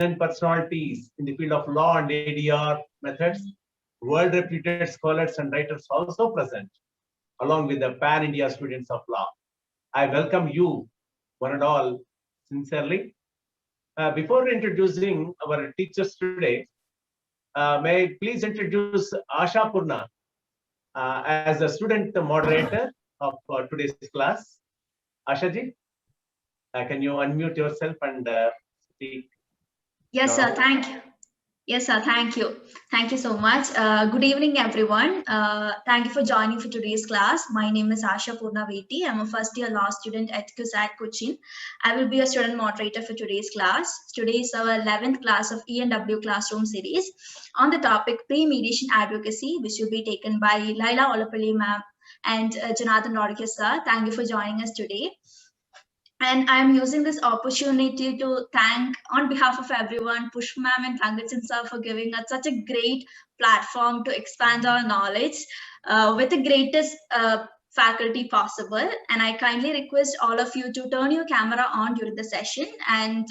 personalities in the field of law and ADR methods, world-reputed scholars and writers also present, along with the pan-India students of law. I welcome you, one and all, sincerely. Before introducing our teachers today, may I please introduce Asha Purna as a student moderator of today's class. Asha ji, can you unmute yourself and speak? Yes, sir. Thank you. Yes, sir. Thank you. Thank you so much. Good evening, everyone. Thank you for joining for today's class. My name is Asha Purna Veti. I'm a first-year law student at CUSAT Cochin. I will be a student moderator for today's class. Today is our 11th class of EMW classroom series on the topic Pre-Mediation Advocacy, which will be taken by Laila, Olappally ma'am and Jonathan Rodriguez sir. Thank you for joining us today. And I'm using this opportunity to thank, on behalf of everyone, Pushpa ma'am and Tangachan sir for giving us such a great platform to expand our knowledge with the greatest faculty possible. And I kindly request all of you to turn your camera on during the session and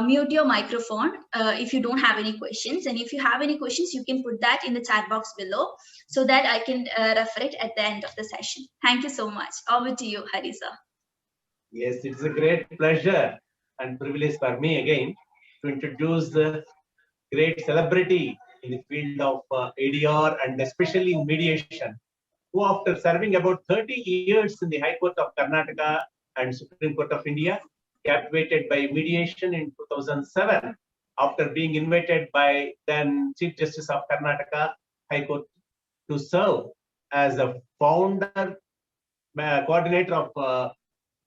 mute your microphone if you don't have any questions. And if you have any questions, you can put that in the chat box below so that I can refer it at the end of the session. Thank you so much. Over to you, Hari sir. Yes, it's a great pleasure and privilege for me again to introduce the great celebrity in the field of ADR and especially in mediation, who after serving about 30 years in the High Court of Karnataka and Supreme Court of India, captivated by mediation in 2007 after being invited by then Chief Justice of Karnataka High Court to serve as a founder, coordinator of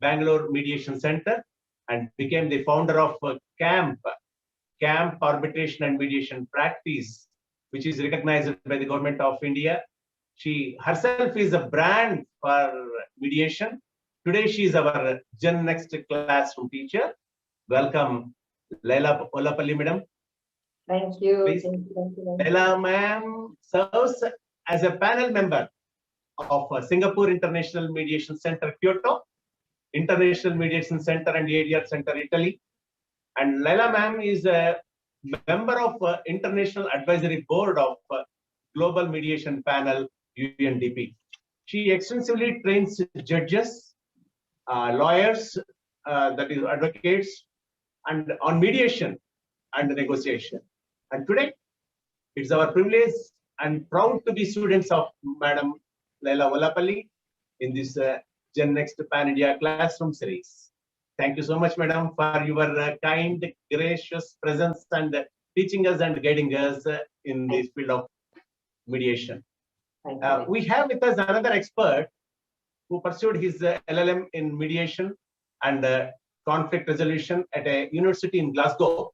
Bangalore Mediation Center, and became the founder of CAMP Arbitration and Mediation Practice, which is recognized by the Government of India. She herself is a brand for mediation. Today, she is our Gen Next classroom teacher. Welcome, Laila Olappally, madam. Thank you. Please. Thank you. Laila ma'am serves as a panel member of Singapore International Mediation Center, Kyoto, International Mediation Center and ADR Center, Italy. And Laila ma'am is a member of International Advisory Board of Global Mediation Panel, UNDP. She extensively trains judges, lawyers, that is advocates, and on mediation and negotiation. And today, it's our privilege and proud to be students of Madam Laila Olappally in this Gen Next Pan India classroom series. Thank you so much, madam, for your kind, gracious presence and teaching us and guiding us in this field of mediation. We have with us another expert who pursued his LLM in mediation and conflict resolution at a university in Glasgow,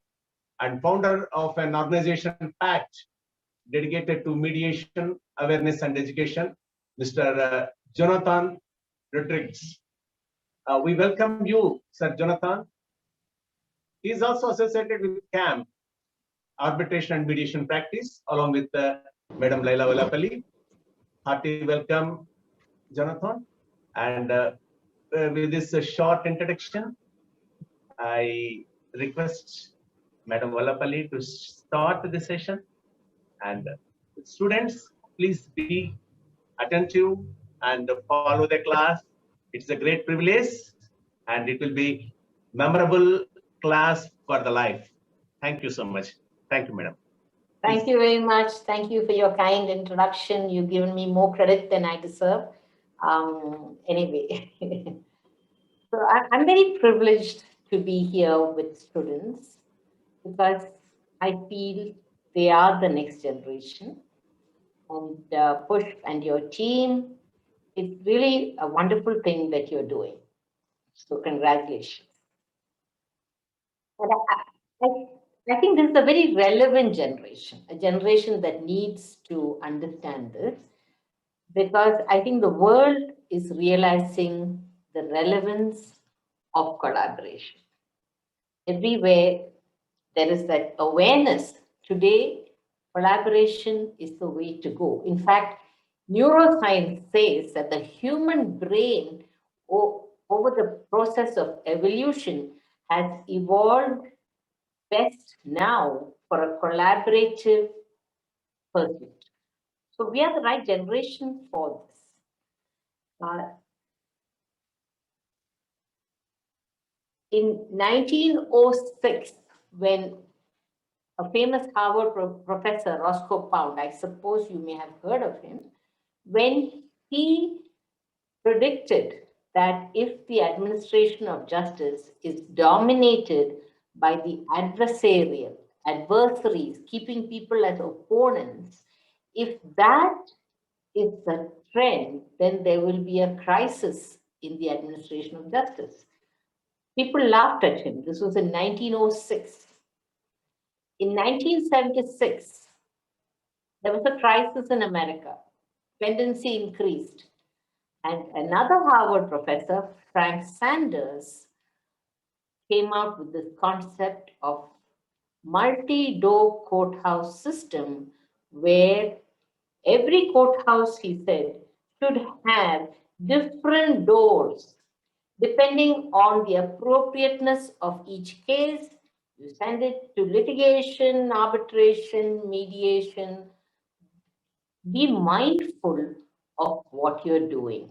and founder of an organization, PACT, dedicated to mediation, awareness and education, Mr. Jonathan Rodriguez. We welcome you, Sir Jonathan. He is also associated with CAMP, Arbitration and Mediation Practice, along with Madam Laila Olappally. Hearty welcome, Jonathan. And with this short introduction, I request Madam Olappally to start the session. And students, please be attentive and follow the class. It's a great privilege and it will be memorable class for the life. Thank you so much. Thank you, madam. Thank you very much. Thank you for your kind introduction. You've given me more credit than I deserve. Anyway, so I'm very privileged to be here with students because I feel they are the next generation. And Push and your team, it's really a wonderful thing that you're doing. So congratulations. And I think this is a very relevant generation, a generation that needs to understand this, because I think the world is realizing the relevance of collaboration. Everywhere there is that awareness. Today, collaboration is the way to go. In fact, neuroscience says that the human brain over the process of evolution has evolved best now for a collaborative pursuit. So we are the right generation for this. In 1906, when a famous Harvard professor, Roscoe Pound, I suppose you may have heard of him, when he predicted that if the administration of justice is dominated by the adversaries, keeping people as opponents, if that is the trend, then there will be a crisis in the administration of justice. People laughed at him. This was in 1906. In 1976, there was a crisis in America. Dependency increased. And another Harvard professor, Frank Sanders, came out with this concept of multi-door courthouse system, where every courthouse, he said, should have different doors depending on the appropriateness of each case. You send it to litigation, arbitration, mediation. Be mindful of what you're doing.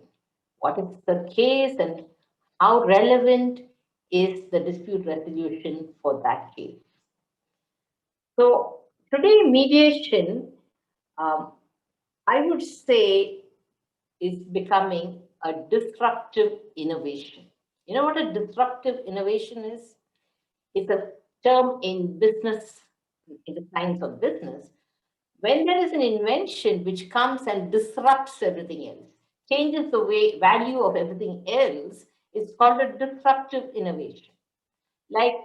What is the case and how relevant is the dispute resolution for that case? So today, mediation, I would say, is becoming a disruptive innovation. You know what a disruptive innovation is? It's a term in business, in the science of business. When there is an invention which comes and disrupts everything else, changes the value of everything else, it's called a disruptive innovation. Like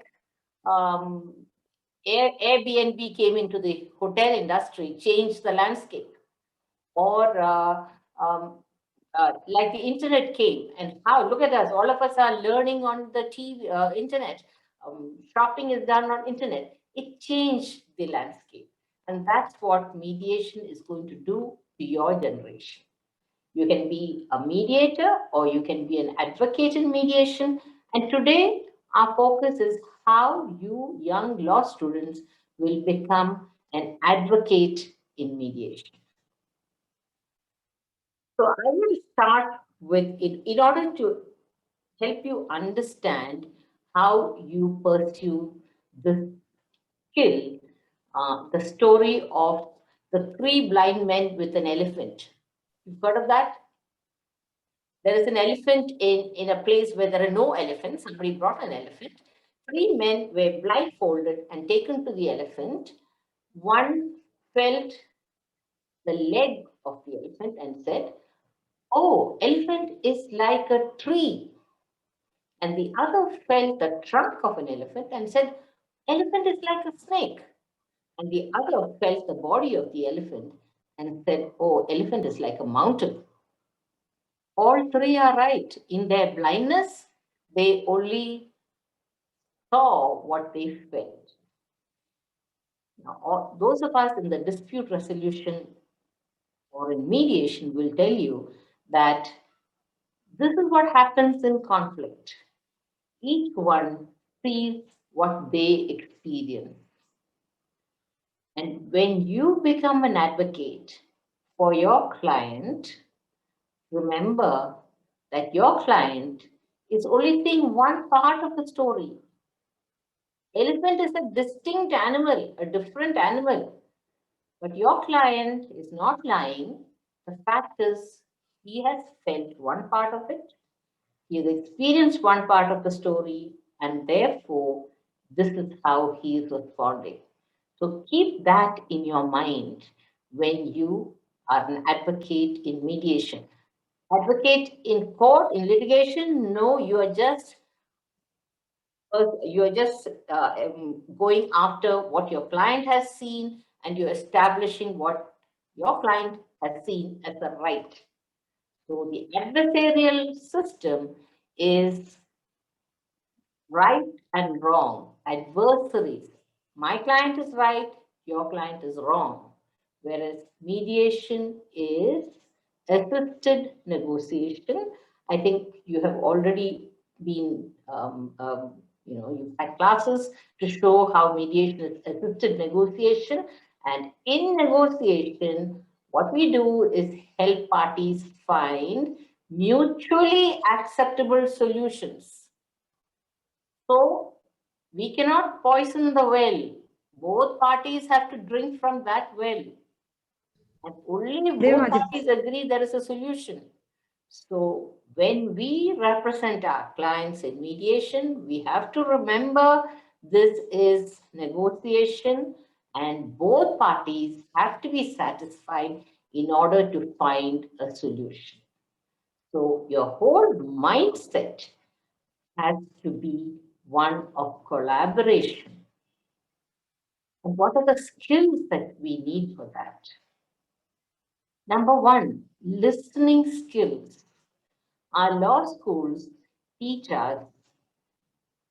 Airbnb came into the hotel industry, changed the landscape. Or like the internet came, and how, look at us, all of us are learning on the internet. Shopping is done on internet. It changed the landscape. And that's what mediation is going to do to your generation. You can be a mediator or you can be an advocate in mediation. And today, our focus is how you young law students will become an advocate in mediation. So I will start with it in order to help you understand how you pursue this skill, the story of the 3 blind men with an elephant. You've heard of that? There is an elephant in a place where there are no elephants. Somebody brought an elephant. 3 men were blindfolded and taken to the elephant. One felt the leg of the elephant and said, "Oh, elephant is like a tree." And the other felt the trunk of an elephant and said, "Elephant is like a snake." And the other felt the body of the elephant and said, "Oh, elephant is like a mountain." All 3 are right. In their blindness, they only saw what they felt. Now, those of us in the dispute resolution or in mediation will tell you that this is what happens in conflict. Each one sees what they experience. And when you become an advocate for your client, remember that your client is only seeing one part of the story. Elephant is a distinct animal, a different animal. But your client is not lying. The fact is, he has felt one part of it. He has experienced one part of the story, and therefore, this is how he is responding. So keep that in your mind when you are an advocate in mediation. Advocate in court, in litigation, no, you are just going after what your client has seen, and you're establishing what your client has seen as a right. So the adversarial system is right and wrong, adversaries. My client is right, your client is wrong. Whereas mediation is assisted negotiation. I think you have already been You've had classes to show how mediation is assisted negotiation. And in negotiation, what we do is help parties find mutually acceptable solutions. So we cannot poison the well. Both parties have to drink from that well. And only if both parties agree there is a solution. So when we represent our clients in mediation, we have to remember this is negotiation and both parties have to be satisfied in order to find a solution. So your whole mindset has to be one of collaboration. And what are the skills that we need for that? Number one, listening skills. Our law schools teach us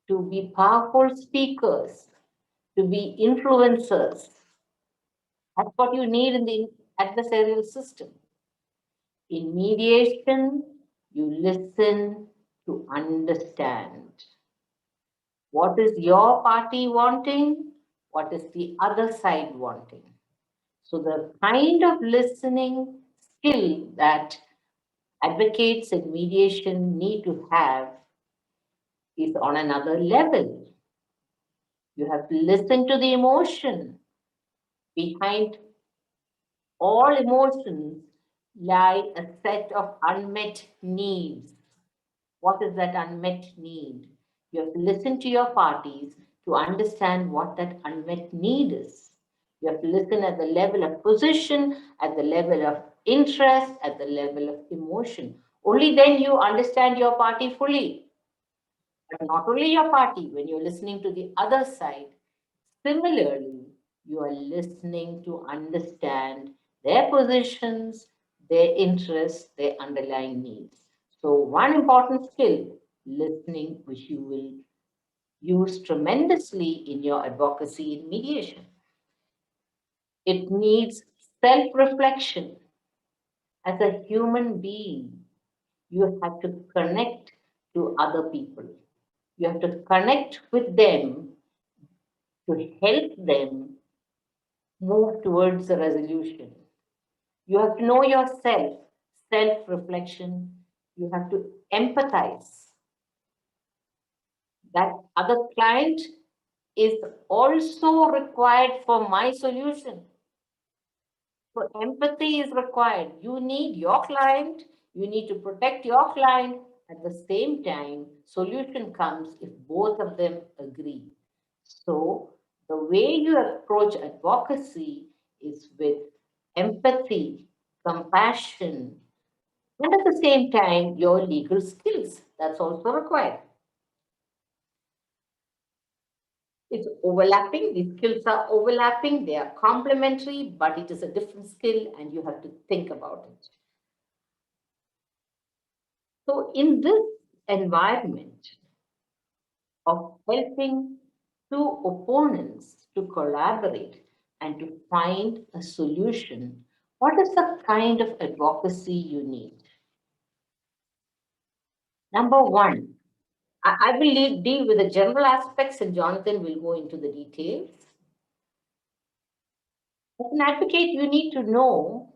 to be powerful speakers, to be influencers. That's what you need in the adversarial system. In mediation, you listen to understand. What is your party wanting? What is the other side wanting? So the kind of listening skill that advocates in mediation need to have is on another level. You have to listen to the emotion. Behind all emotions lie a set of unmet needs. What is that unmet need? You have to listen to your parties to understand what that unmet need is. You have to listen at the level of position, at the level of interest, at the level of emotion. Only then you understand your party fully. But not only your party, when you're listening to the other side, similarly, you are listening to understand their positions, their interests, their underlying needs. So one important skill, listening, which you will use tremendously in your advocacy in mediation. It needs self-reflection. As a human being, you have to connect to other people. You have to connect with them to help them move towards a resolution. You have to know yourself, self-reflection. You have to empathize. That other client is also required for my solution. So empathy is required. You need your client, you need to protect your client. At the same time, solution comes if both of them agree. So the way you approach advocacy is with empathy, compassion, and at the same time, your legal skills. That's also required. It's overlapping, these skills are overlapping, they are complementary, but it is a different skill and you have to think about it. So in this environment of helping two opponents to collaborate and to find a solution, what is the kind of advocacy you need? Number one, I will deal with the general aspects and Jonathan will go into the details. As an advocate, you need to know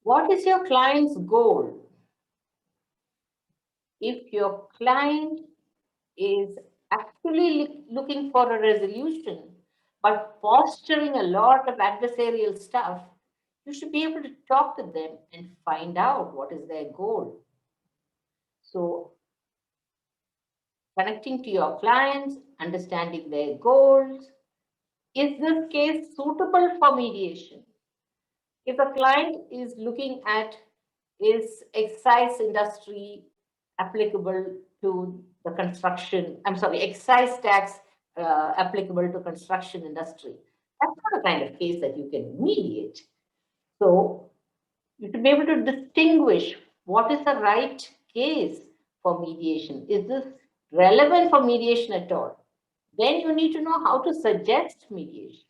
what is your client's goal. If your client is actually looking for a resolution, but posturing a lot of adversarial stuff, you should be able to talk to them and find out what is their goal. So connecting to your clients, understanding their goals. Is this case suitable for mediation? If a client is looking at, is excise industry applicable to the construction, excise tax applicable to construction industry, that's not a kind of case that you can mediate. So you should be able to distinguish what is the right case for mediation. Is this relevant for mediation at all? Then you need to know how to suggest mediation.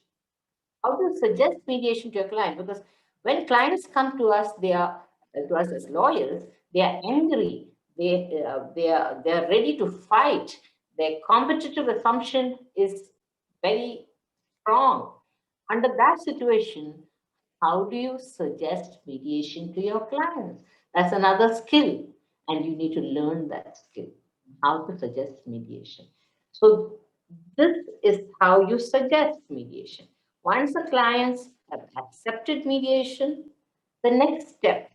How to suggest mediation to a client, because when clients come to us, they are to us as lawyers, they are angry. they're ready to fight. Their competitive assumption is very strong. Under that situation, how do you suggest mediation to your clients? That's another skill, and you need to learn that skill, how to suggest mediation. So this is how you suggest mediation. Once the clients have accepted mediation, the next step,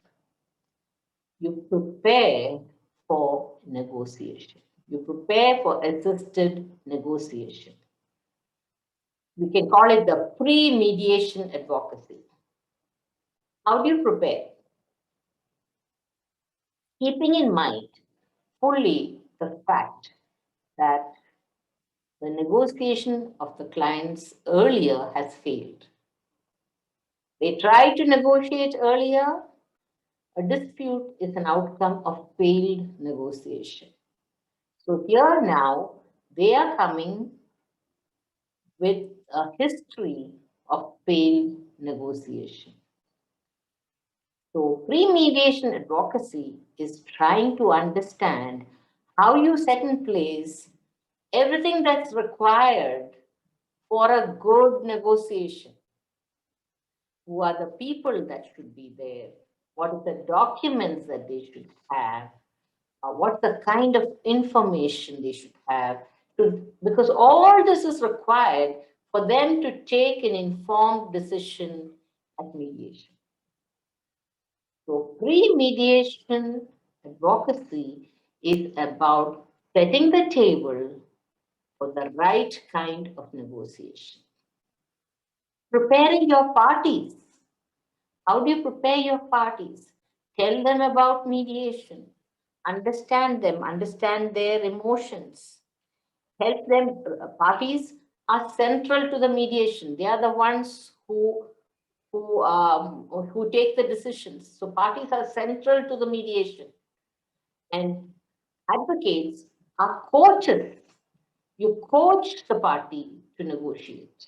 you prepare for negotiation. You prepare for assisted negotiation. We can call it the pre-mediation advocacy. How do you prepare? Keeping in mind fully the fact that the negotiation of the clients earlier has failed. They tried to negotiate earlier. A dispute is an outcome of failed negotiation. So here now, they are coming with a history of failed negotiation. So pre-mediation advocacy is trying to understand how you set in place everything that's required for a good negotiation. Who are the people that should be there? What are the documents that they should have? What's the kind of information they should have? Because all this is required for them to take an informed decision at mediation. So pre-mediation advocacy is about setting the table for the right kind of negotiation. Preparing your parties. How do you prepare your parties? Tell them about mediation. Understand them, understand their emotions. Help them. Parties are central to the mediation. They are the ones who take the decisions. So parties are central to the mediation. And advocates are coaches. You coach the party to negotiate.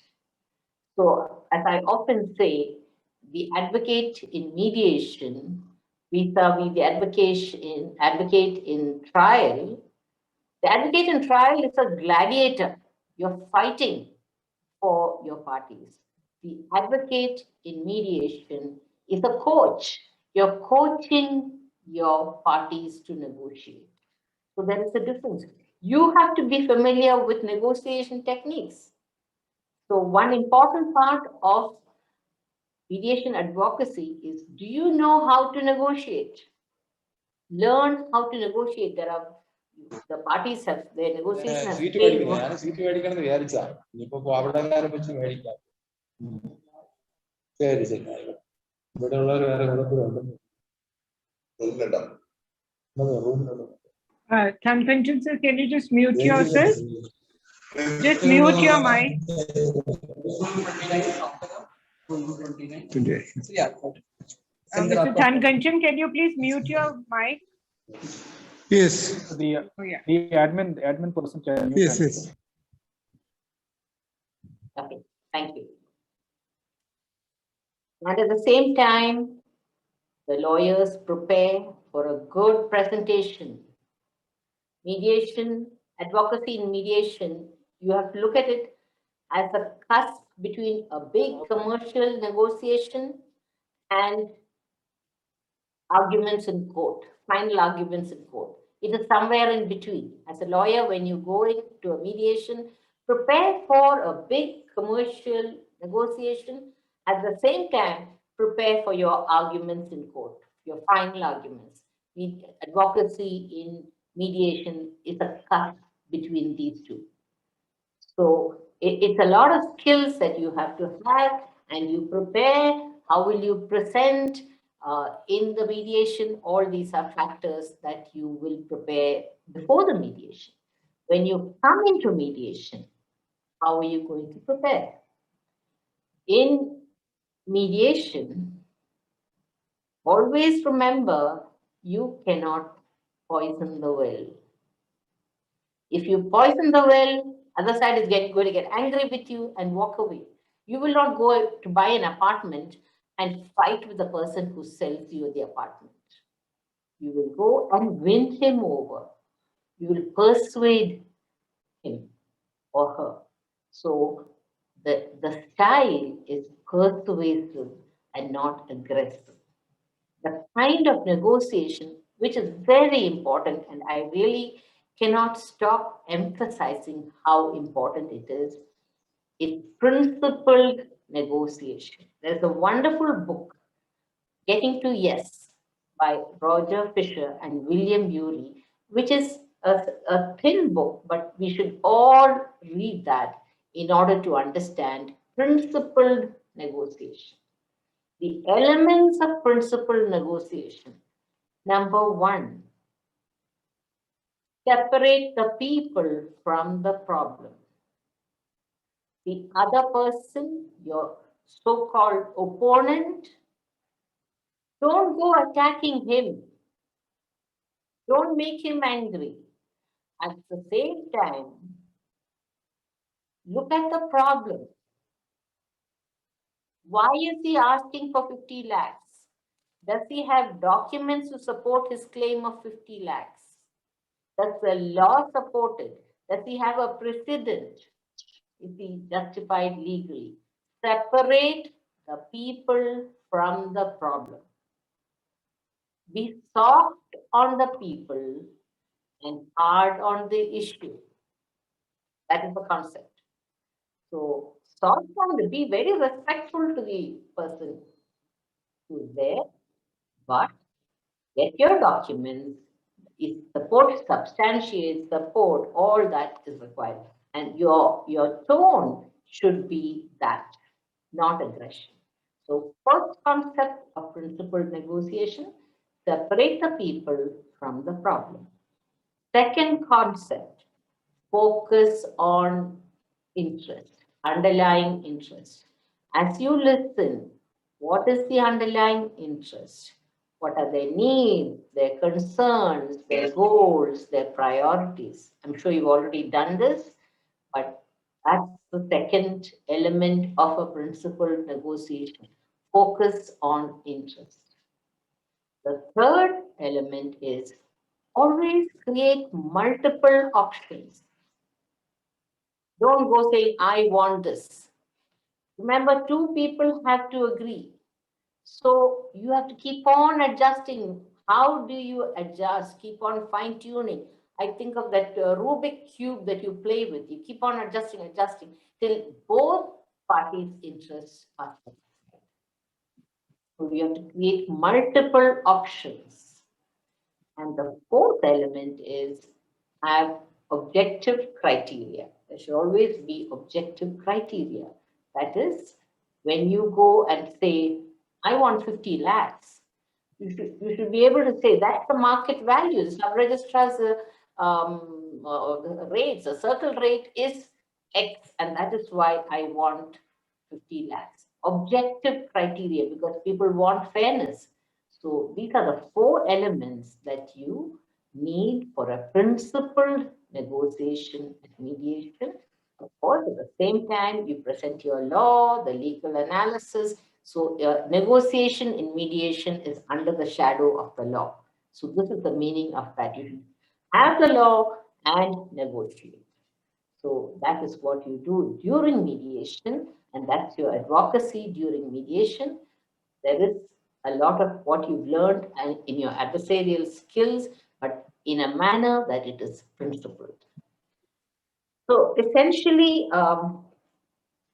So as I often say, the advocate in mediation, vis-a-vis the advocate in trial, the advocate in trial is a gladiator. You're fighting for your parties. The advocate in mediation is a coach. You're coaching your parties to negotiate. So there is a difference. You have to be familiar with negotiation techniques. So one important part of mediation advocacy is, do you know how to negotiate? Learn how to negotiate. The parties have their negotiation has Thankanjan sir, can you just mute yourself? Just mute your mic. Mr. Thankanjan, can you please mute your mic? Yes. The admin person can mute. Yes. Okay, thank you. And at the same time, the lawyers prepare for a good presentation. Mediation, advocacy in mediation, you have to look at it as a cusp between a big commercial negotiation and arguments in court, final arguments in court. It is somewhere in between. As a lawyer, when you go into a mediation, prepare for a big commercial negotiation. At the same time, prepare for your arguments in court, your final arguments. Advocacy in mediation is a cusp between these two. So it's a lot of skills that you have to have, and you prepare. How will you present in the mediation? All these are factors that you will prepare before the mediation. When you come into mediation, how are you going to prepare? In mediation, always remember, you cannot poison the well. If you poison the well, other side is going to get angry with you and walk away. You will not go to buy an apartment and fight with the person who sells you the apartment. You will go and win him over. You will persuade him or her. So the style is persuasive and not aggressive. The kind of negotiation, which is very important, and I really cannot stop emphasizing how important it is principled negotiation. There's a wonderful book, Getting to Yes, by Roger Fisher and William Ury, which is a thin book, but we should all read that in order to understand principled negotiation. The elements of principled negotiation. Number one, separate the people from the problem. The other person, your so-called opponent, don't go attacking him. Don't make him angry. At the same time, look at the problem. Why is he asking for 50 lakhs? Does he have documents to support his claim of 50 lakhs? Does the law support it? Does he have a precedent? Is he justified legally? Separate the people from the problem. Be soft on the people and hard on the issue. That is the concept. So, soft on the, be very respectful to the person who is there, but get your documents, if support substantiates, support, all that is required. And your tone should be that, not aggression. So first concept of principled negotiation, separate the people from the problem. Second concept, focus on interest, underlying interest. As you listen, what is the underlying interest? What are their needs, their concerns, their goals, their priorities? I'm sure you've already done this, but that's the second element of a principled negotiation. Focus on interest. The third element is always create multiple options. Don't go saying, I want this. Remember, two people have to agree. So you have to keep on adjusting. How do you adjust? Keep on fine tuning. I think of that Rubik cube that you play with. You keep on adjusting till both parties' interests are satisfied. So you have to create multiple options. And the fourth element is have objective criteria. There should always be objective criteria. That is, when you go and say, I want 50 lakhs, you should be able to say that's the market value. The sub-registrar's rates, the circle rate is X, and that is why I want 50 lakhs. Objective criteria, because people want fairness. So these are the four elements that you need for a principled negotiation and mediation. Of course, at the same time, you present your law, the legal analysis. So negotiation in mediation is under the shadow of the law. So this is the meaning of that. You have the law and negotiate. So that is what you do during mediation, and that's your advocacy during mediation. There is a lot of what you've learned and in your adversarial skills, but in a manner that it is principled. So essentially,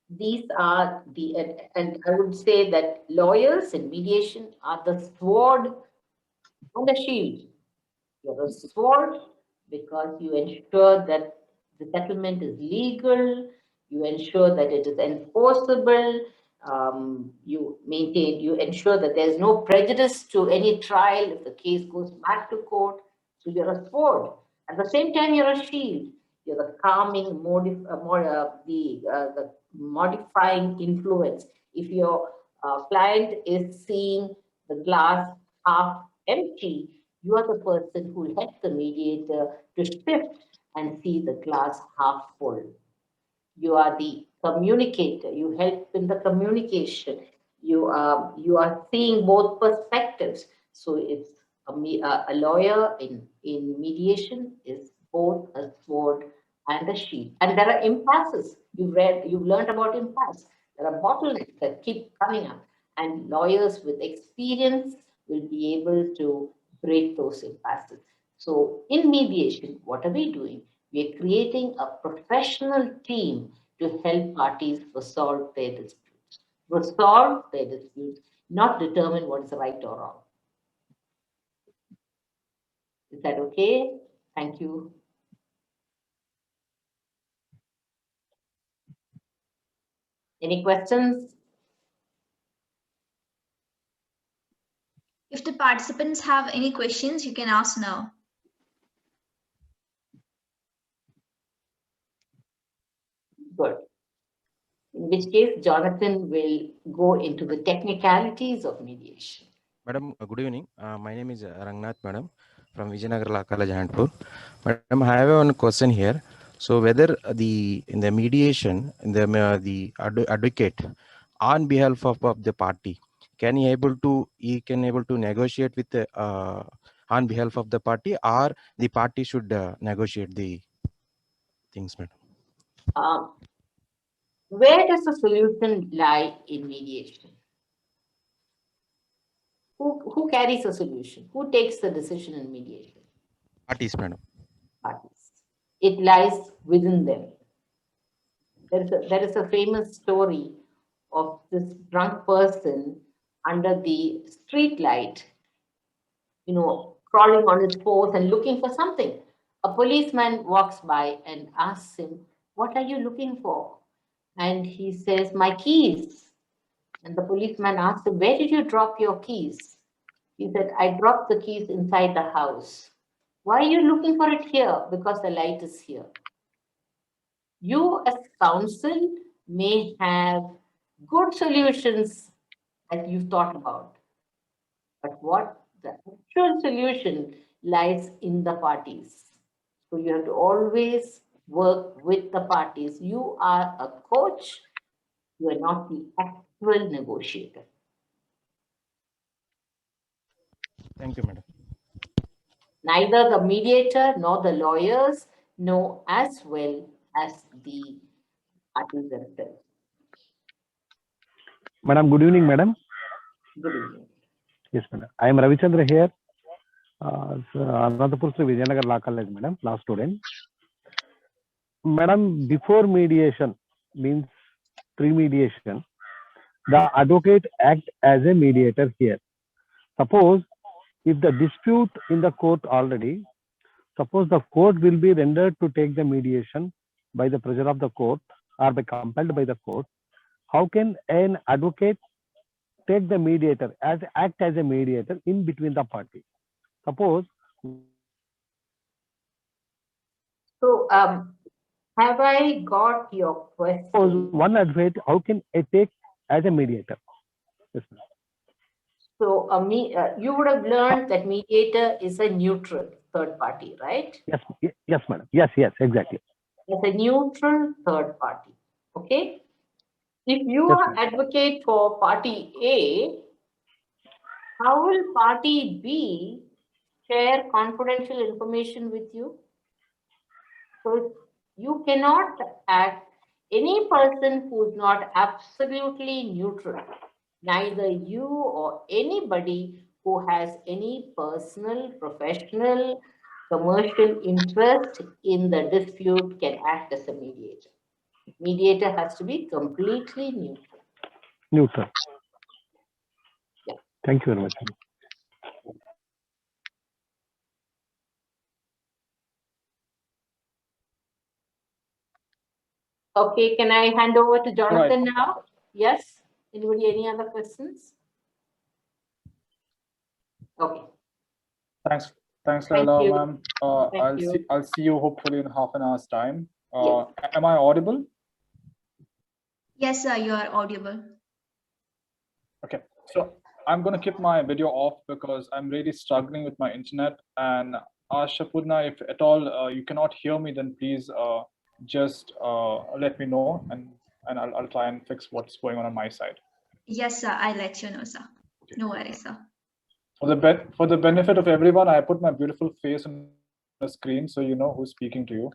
these are the, and I would say that lawyers in mediation are the sword and the shield. You're a sword because you ensure that the settlement is legal, you ensure that it is enforceable, you ensure that there's no prejudice to any trial if the case goes back to court. So you're a sword. At the same time, you're a shield. You're the calming, the modifying influence. If your client is seeing the glass half empty, you are the person who will help the mediator to shift and see the glass half full. You are the communicator. You help in the communication. You are seeing both perspectives. So it's A lawyer in mediation is both a sword and a shield. And there are impasses. You've learned about impasse. There are bottlenecks that keep coming up, and lawyers with experience will be able to break those impasses. So in mediation, what are we doing? We are creating a professional team to help parties resolve their disputes, not determine what is right or wrong. Is that okay? Thank you. Any questions? If the participants have any questions, you can ask now. Good. In which case, Jonathan will go into the technicalities of mediation. Madam, good evening. My name is Rangnath, madam, from Vijayanagar Law College, Handpur. Madam, I have one question here. So, whether in the mediation, the advocate, on behalf of the party, can he able to negotiate with the on behalf of the party, or the party should negotiate the things, madam? Where does the solution lie in mediation? Who carries the solution? Who takes the decision in mediation? Parties, madam. Parties. It lies within them. There is a famous story of this drunk person under the street light, crawling on his paws and looking for something. A policeman walks by and asks him, "What are you looking for?" And he says, "My keys." And the policeman asks him, "Where did you drop your keys?" He said, "I dropped the keys inside the house." "Why are you looking for it here?" "Because the light is here." You as counsel may have good solutions that you've thought about, but what the actual solution lies in the parties. So you have to always work with the parties. You are a coach, you are not the actual negotiator. Thank you, madam. Neither the mediator nor the lawyers know as well as the parties themselves. Madam, good evening, madam. Good evening. Yes, madam. I am Ravichandra here. Anantapur Sri Vijayanagar Law College, madam, law student. Madam, before mediation means pre-mediation, the advocate act as a mediator here. Suppose if the dispute in the court already, suppose the court will be rendered to take the mediation by the pressure of the court or by compelled by the court, how can an advocate take the mediator act as a mediator in between the parties? Suppose. So, have I got your question? One advocate, how can I take as a mediator? Yes, so, you would have learned that mediator is a neutral third party, right? Yes, madam. Yes, exactly. It's a neutral third party. Okay. If you are advocate for party A, how will party B share confidential information with you? So you cannot act, any person who's not absolutely neutral, neither you or anybody who has any personal, professional, commercial interest in the dispute can act as a mediator. Mediator has to be completely neutral. Neutral. Yeah. Thank you very much. Okay, can I hand over to Jonathan now? Yes? Anybody, any other questions? Okay. Thanks, Laila, ma'am. I'll see you hopefully in half an hour's time. Yes. Am I audible? Yes, sir, you are audible. Okay, so I'm going to keep my video off because I'm really struggling with my internet. And Ashapurna, if at all you cannot hear me, then please just let me know, and I'll try and fix what's going on my side. Yes, sir, I'll let you know, sir. Okay. No worries, sir. For the benefit of everyone, I put my beautiful face on the screen so you know who's speaking to you.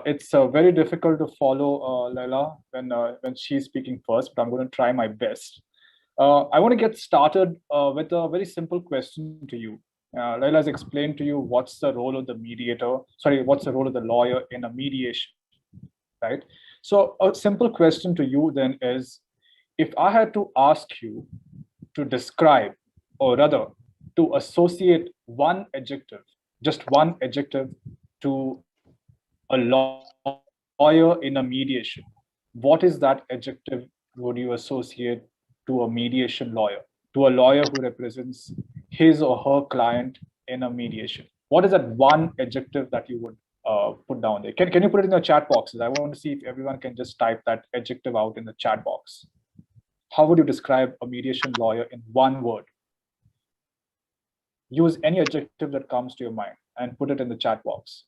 It's very difficult to follow Laila when she's speaking first, but I'm going to try my best. I want to get started with a very simple question to you. Laila has explained to you what's the role of the mediator, what's the role of the lawyer in a mediation, right? So a simple question to you then is, if I had to ask you to describe, or rather to associate one adjective, just one adjective to a lawyer in a mediation, what is that adjective would you associate to a mediation lawyer, to a lawyer who represents his or her client in a mediation? What is that one adjective that you would put down there? Can you put it in the chat boxes? I want to see if everyone can just type that adjective out in the chat box. How would you describe a mediation lawyer in one word? Use any adjective that comes to your mind and put it in the chat box.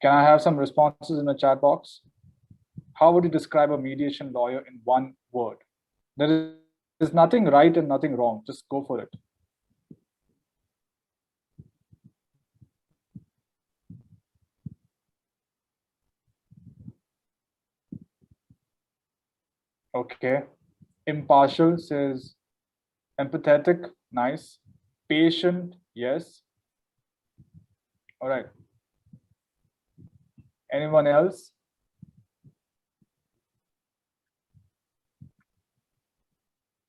Can I have some responses in the chat box? How would you describe a mediation lawyer in one word? There is nothing right and nothing wrong. Just go for it. Okay. Impartial says empathetic, nice. Patient, yes. All right. Anyone else?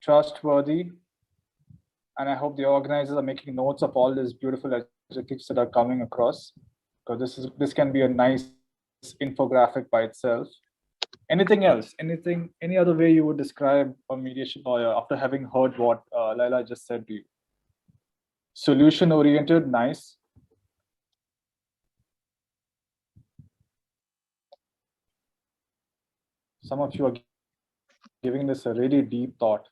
Trustworthy. And I hope the organizers are making notes of all these beautiful adjectives that are coming across, because this can be a nice infographic by itself. Anything else? Any other way you would describe a mediation lawyer after having heard what Laila just said to you? Solution oriented, nice. Some of you are giving this a really deep thought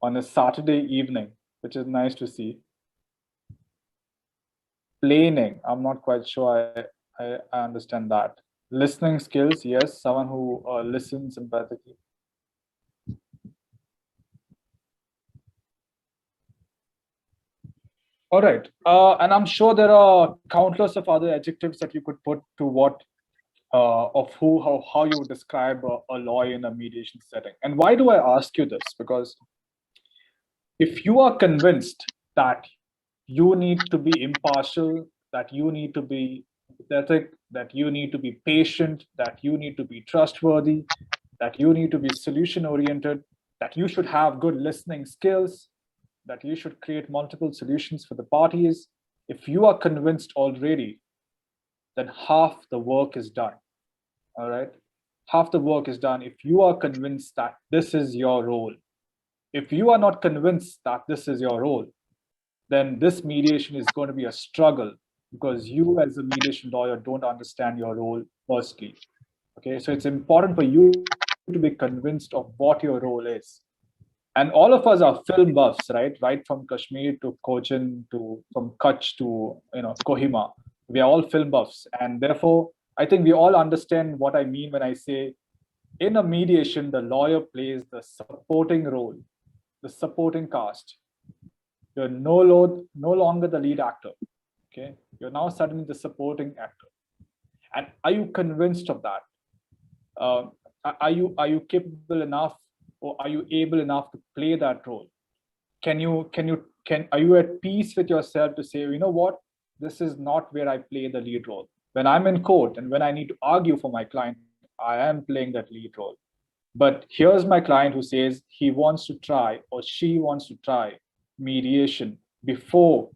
on a Saturday evening, which is nice to see. Planning, I'm not quite sure I understand that. Listening skills, yes, someone who listens empathically. All right, and I'm sure there are countless of other adjectives that you could put to what how you would describe a lawyer in a mediation setting. And why do I ask you this? Because if you are convinced that you need to be impartial, that you need to be empathetic, that you need to be patient, that you need to be trustworthy, that you need to be solution oriented, that you should have good listening skills, that you should create multiple solutions for the parties, if you are convinced already, then half the work is done. All right, half the work is done if you are convinced that this is your role. If you are not convinced that this is your role, then this mediation is going to be a struggle, because you as a mediation lawyer don't understand your role firstly. Okay, so it's important for you to be convinced of what your role is. And all of us are film buffs, right? Right from Kashmir to Cochin to from Kutch to Kohima. We are all film buffs, and therefore I think we all understand what I mean when I say in a mediation, the lawyer plays the supporting role, the supporting cast. You're no longer the lead actor. Okay, you're now suddenly the supporting actor. And are you convinced of that? Are you capable enough, or are you able enough to play that role? Are you at peace with yourself to say, you know what, this is not where I play the lead role. When I'm in court and when I need to argue for my client, I am playing that lead role. But here's my client who says he wants to try, or she wants to try mediation before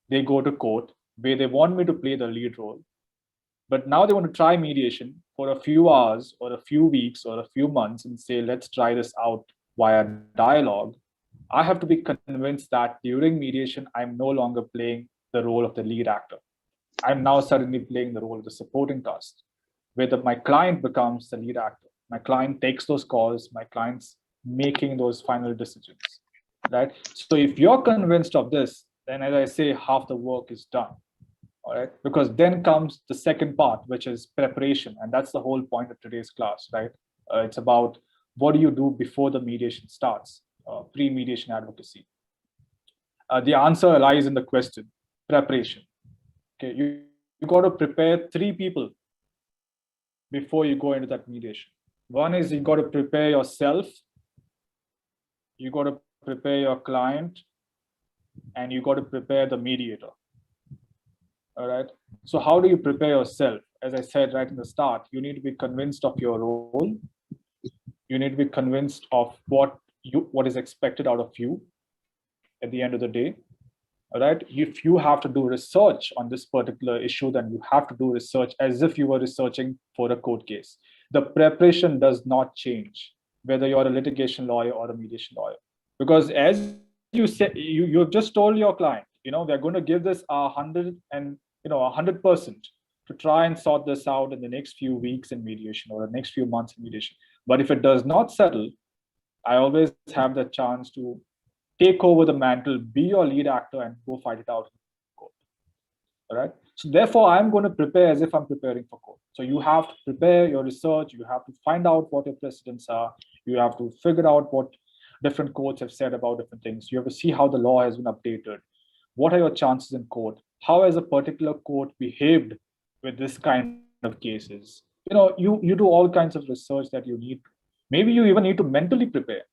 they go to court, where they want me to play the lead role. But now they want to try mediation for a few hours or a few weeks or a few months and say, let's try this out via dialogue. I have to be convinced that during mediation, I'm no longer playing the role of the lead actor. I'm now suddenly playing the role of the supporting cast, where my client becomes the lead actor. My client takes those calls, my client's making those final decisions, right? So if you're convinced of this, then as I say, half the work is done. All right, because then comes the second part, which is preparation, and that's the whole point of today's class, right? It's about what do you do before the mediation starts, pre-mediation advocacy. The answer lies in the question, preparation. Okay, you got to prepare 3 people before you go into that mediation. One is you got to prepare yourself, you got to prepare your client, and you got to prepare the mediator. All right. So how do you prepare yourself? As I said right in the start, you need to be convinced of your role. You need to be convinced of what is expected out of you at the end of the day. All right. If you have to do research on this particular issue, then you have to do research as if you were researching for a court case. The preparation does not change, whether you're a litigation lawyer or a mediation lawyer, because as you said, you've just told your client, they're going to give this 100% to try and sort this out in the next few weeks in mediation or the next few months in mediation. But if it does not settle, I always have the chance to take over the mantle, be your lead actor, and go fight it out in court. All right. So therefore, I'm going to prepare as if I'm preparing for court. So you have to prepare your research. You have to find out what your precedents are. You have to figure out what different courts have said about different things. You have to see how the law has been updated. What are your chances in court? How has a particular court behaved with this kind of cases? You do all kinds of research that you need. Maybe you even need to mentally prepare.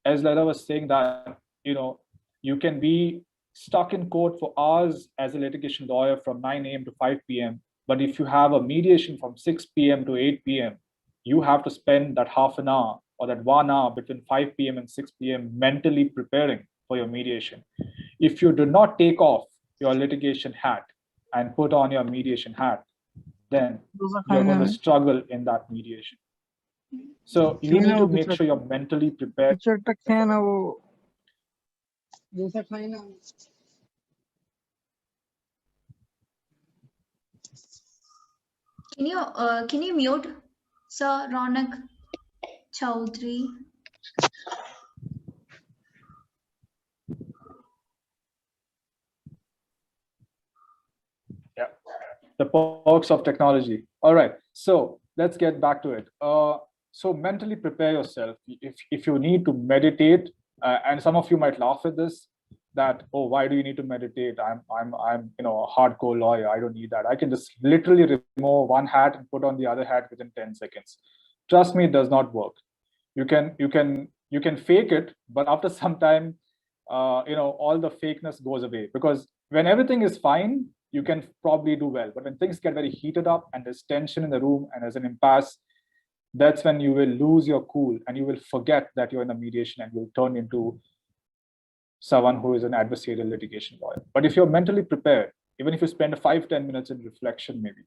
As Laila was saying that, you can be stuck in court for hours as a litigation lawyer from 9 a.m. to 5 p.m. But if you have a mediation from 6 p.m. to 8 p.m., you have to spend that half an hour or that 1 hour between 5 p.m. and 6 p.m. mentally preparing for your mediation. If you do not take off your litigation hat and put on your mediation hat, then you're going to struggle in that mediation. So you need to make sure you're mentally prepared. Can you mute Sir Ronak Chowdhury? Yeah, the perks of technology. All right, so let's get back to it. So mentally prepare yourself. If you need to meditate, and some of you might laugh at this, that, oh, why do you need to meditate? I'm a hardcore lawyer. I don't need that. I can just literally remove one hat and put on the other hat within 10 seconds. Trust me, it does not work. You can fake it, but after some time, all the fakeness goes away, because when everything is fine, you can probably do well. But when things get very heated up and there's tension in the room and there's an impasse, that's when you will lose your cool and you will forget that you're in a mediation and you'll turn into someone who is an adversarial litigation lawyer. But if you're mentally prepared, even if you spend 5-10 minutes in reflection, maybe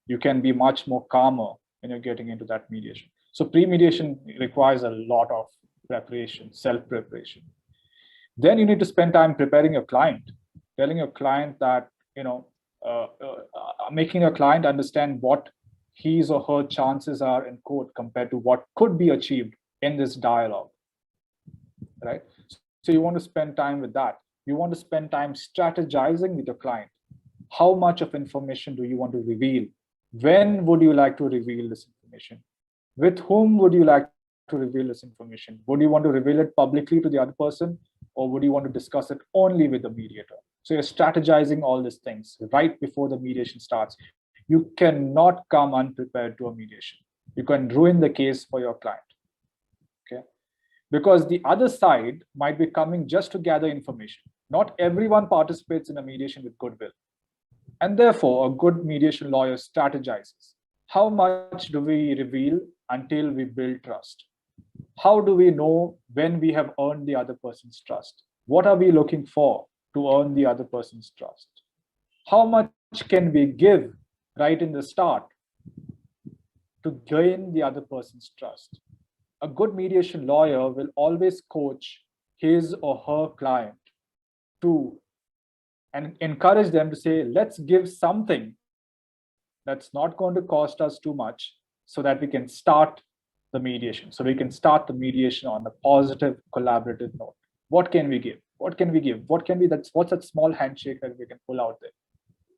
you can be much more calmer when you're getting into that mediation. So pre-mediation requires a lot of preparation, self-preparation. Then you need to spend time preparing your client, telling your client that, making your client understand what his or her chances are in court compared to what could be achieved in this dialogue, right? So you want to spend time with that. You want to spend time strategizing with your client. How much of information do you want to reveal? When would you like to reveal this information? With whom would you like to reveal this information? Would you want to reveal it publicly to the other person, or would you want to discuss it only with the mediator? So you're strategizing all these things right before the mediation starts. You cannot come unprepared to a mediation. You can ruin the case for your client, okay? Because the other side might be coming just to gather information. Not everyone participates in a mediation with goodwill. And therefore, a good mediation lawyer strategizes. How much do we reveal until we build trust? How do we know when we have earned the other person's trust? What are we looking for to earn the other person's trust? How much can we give right in the start to gain the other person's trust? A good mediation lawyer will always coach his or her client to and encourage them to say, let's give something that's not going to cost us too much so that we can start the mediation. So we can start the mediation on a positive, collaborative note. What can we give? What can we give? What's that small handshake that we can pull out there?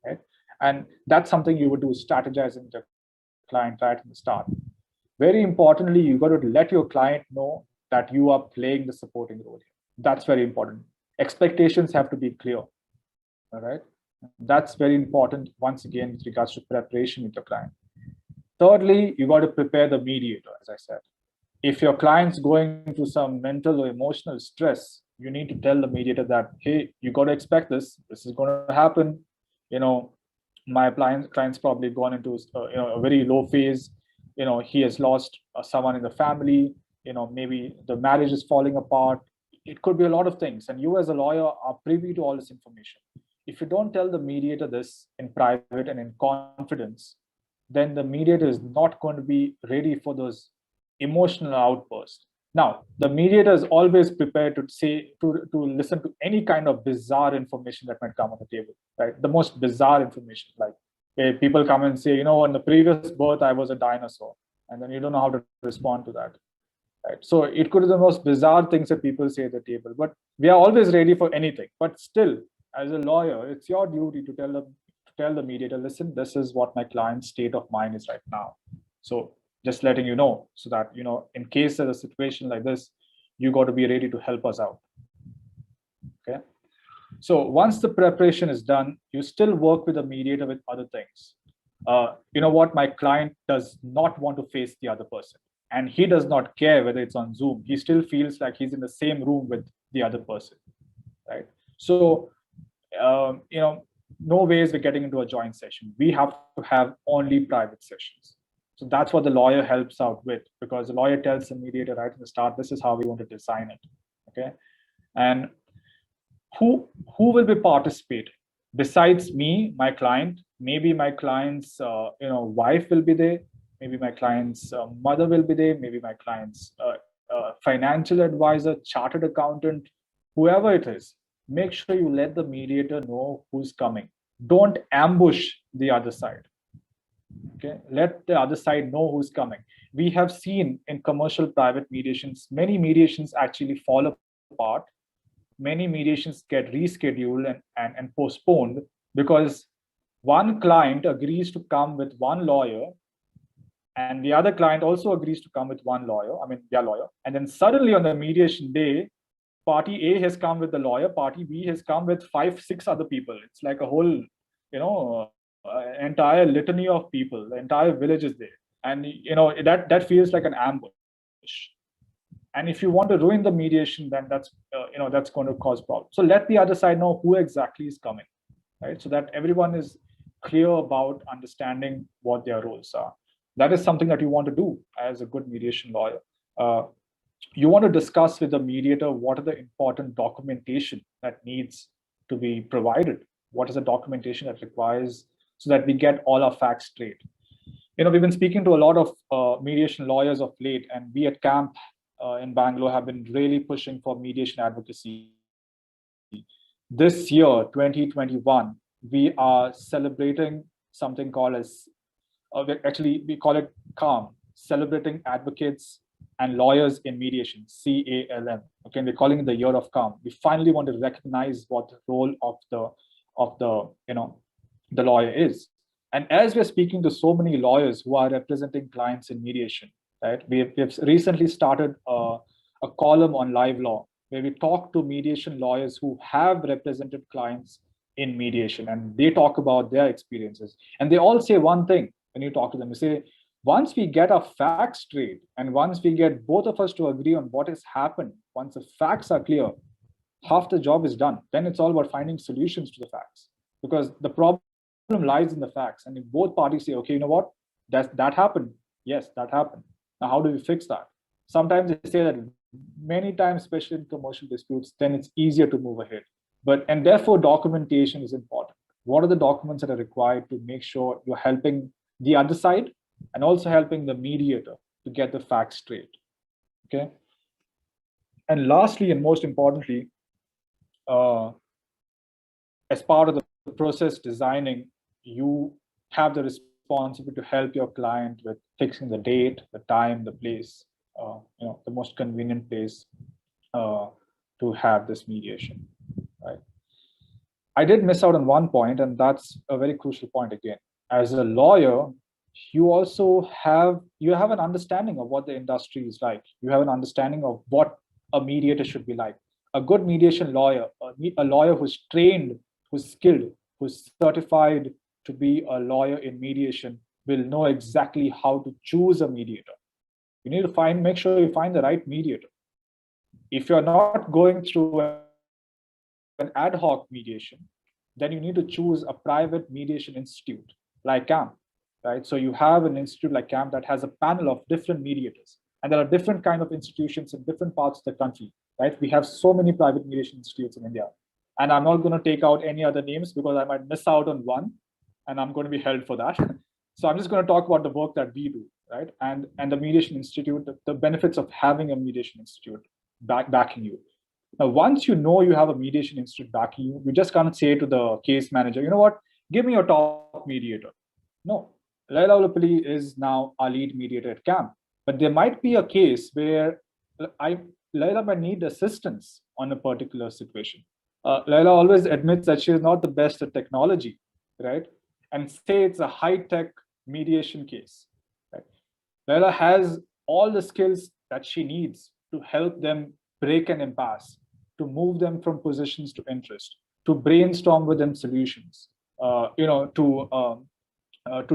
Right? And that's something you would do, strategizing the client right from the start. Very importantly, you got to let your client know that you are playing the supporting role here. That's very important. Expectations have to be clear. All right. That's very important, once again, with regards to preparation with your client. Thirdly, you got to prepare the mediator, as I said. If your client's going through some mental or emotional stress, you need to tell the mediator that, hey, you got to expect this. This is going to happen. You know, my client's probably gone into a very low phase. You know, he has lost someone in the family. You know, maybe the marriage is falling apart. It could be a lot of things. And you as a lawyer are privy to all this information. If you don't tell the mediator this in private and in confidence, then the mediator is not going to be ready for those emotional outbursts. Now, the mediator is always prepared to listen to any kind of bizarre information that might come on the table, right? The most bizarre information, like people come and say, you know, in the previous birth, I was a dinosaur, and then you don't know how to respond to that, right? So it could be the most bizarre things that people say at the table, but we are always ready for anything. But still, as a lawyer, it's your duty to tell the mediator, listen, this is what my client's state of mind is right now. So just letting you know, so that, you know, in case there's a situation like this, you got to be ready to help us out. Okay. So once the preparation is done, you still work with the mediator with other things. You know what, my client does not want to face the other person, and he does not care whether it's on Zoom. He still feels like he's in the same room with the other person, right? So, you know, no ways we're getting into a joint session. We have to have only private sessions. So that's what the lawyer helps out with, because the lawyer tells the mediator right from the start, this is how we want to design it. Okay. And who will be participating besides me, my client? Maybe my client's you know, wife will be there. Maybe my client's mother will be there. Maybe my client's financial advisor, chartered accountant, whoever it is. Make sure you let the mediator know who's coming. Don't ambush the other side. Okay, let the other side know who's coming. We have seen in commercial private mediations, many mediations actually fall apart. Many mediations get rescheduled and postponed because one client agrees to come with one lawyer, and the other client also agrees to come with one lawyer, I mean, their lawyer. And then suddenly on the mediation day, party A has come with the lawyer, party B has come with 5-6 other people. It's like a whole, you know, entire litany of people. The entire village is there, and you know that feels like an ambush. And if you want to ruin the mediation, then that's you know, that's going to cause problems. So let the other side know who exactly is coming, right? So that everyone is clear about understanding what their roles are. That is something that you want to do as a good mediation lawyer. You want to discuss with the mediator what are the important documentation that needs to be provided. What is the documentation that requires, so that we get all our facts straight. You know, we've been speaking to a lot of mediation lawyers of late, and we at CAMP in Bangalore have been really pushing for mediation advocacy. This year, 2021, we are celebrating something called as, actually we call it CALM, Celebrating Advocates and Lawyers in Mediation, CALM. Okay, and we're calling it the Year of CALM. We finally want to recognize what the role of the you know, the lawyer is. And as we're speaking to so many lawyers who are representing clients in mediation, right? We've recently started a column on Live Law where we talk to mediation lawyers who have represented clients in mediation, and they talk about their experiences. And they all say one thing when you talk to them. You say, once we get our facts straight, and once we get both of us to agree on what has happened, once the facts are clear, half the job is done. Then it's all about finding solutions to the facts, because the problem lies in the facts. And if both parties say, okay, you know what, that happened. Yes, that happened. Now, how do we fix that? Sometimes they say that many times, especially in commercial disputes, then it's easier to move ahead. And therefore, documentation is important. What are the documents that are required to make sure you're helping the other side and also helping the mediator to get the facts straight? Okay. And lastly, and most importantly, as part of the process designing, you have the responsibility to help your client with fixing the date, the time, the place, you know, the most convenient place to have this mediation, right? I did miss out on one point, and that's a very crucial point again. As a lawyer, you also have an understanding of what the industry is like. You have an understanding of what a mediator should be like. A good mediation lawyer, a lawyer who's trained, who's skilled, who's certified to be a lawyer in mediation will know exactly how to choose a mediator. You need to make sure you find the right mediator. If you're not going through an ad hoc mediation, then you need to choose a private mediation institute like CAMP, right? So you have an institute like CAMP that has a panel of different mediators, and there are different kind of institutions in different parts of the country, right? We have so many private mediation institutes in India, and I'm not going to take out any other names because I might miss out on one, and I'm going to be held for that. So I'm just going to talk about the work that we do, right? And the Mediation Institute, the benefits of having a Mediation Institute backing you. Now, once you know you have a Mediation Institute backing you, you just can't say to the case manager, you know what, give me your top mediator. No, Laila Olappally is now our lead mediator at CAMP, but there might be a case where Laila might need assistance on a particular situation. Laila always admits that she is not the best at technology, right? And say it's a high-tech mediation case, right? Laila has all the skills that she needs to help them break an impasse, to move them from positions to interest, to brainstorm with them solutions, to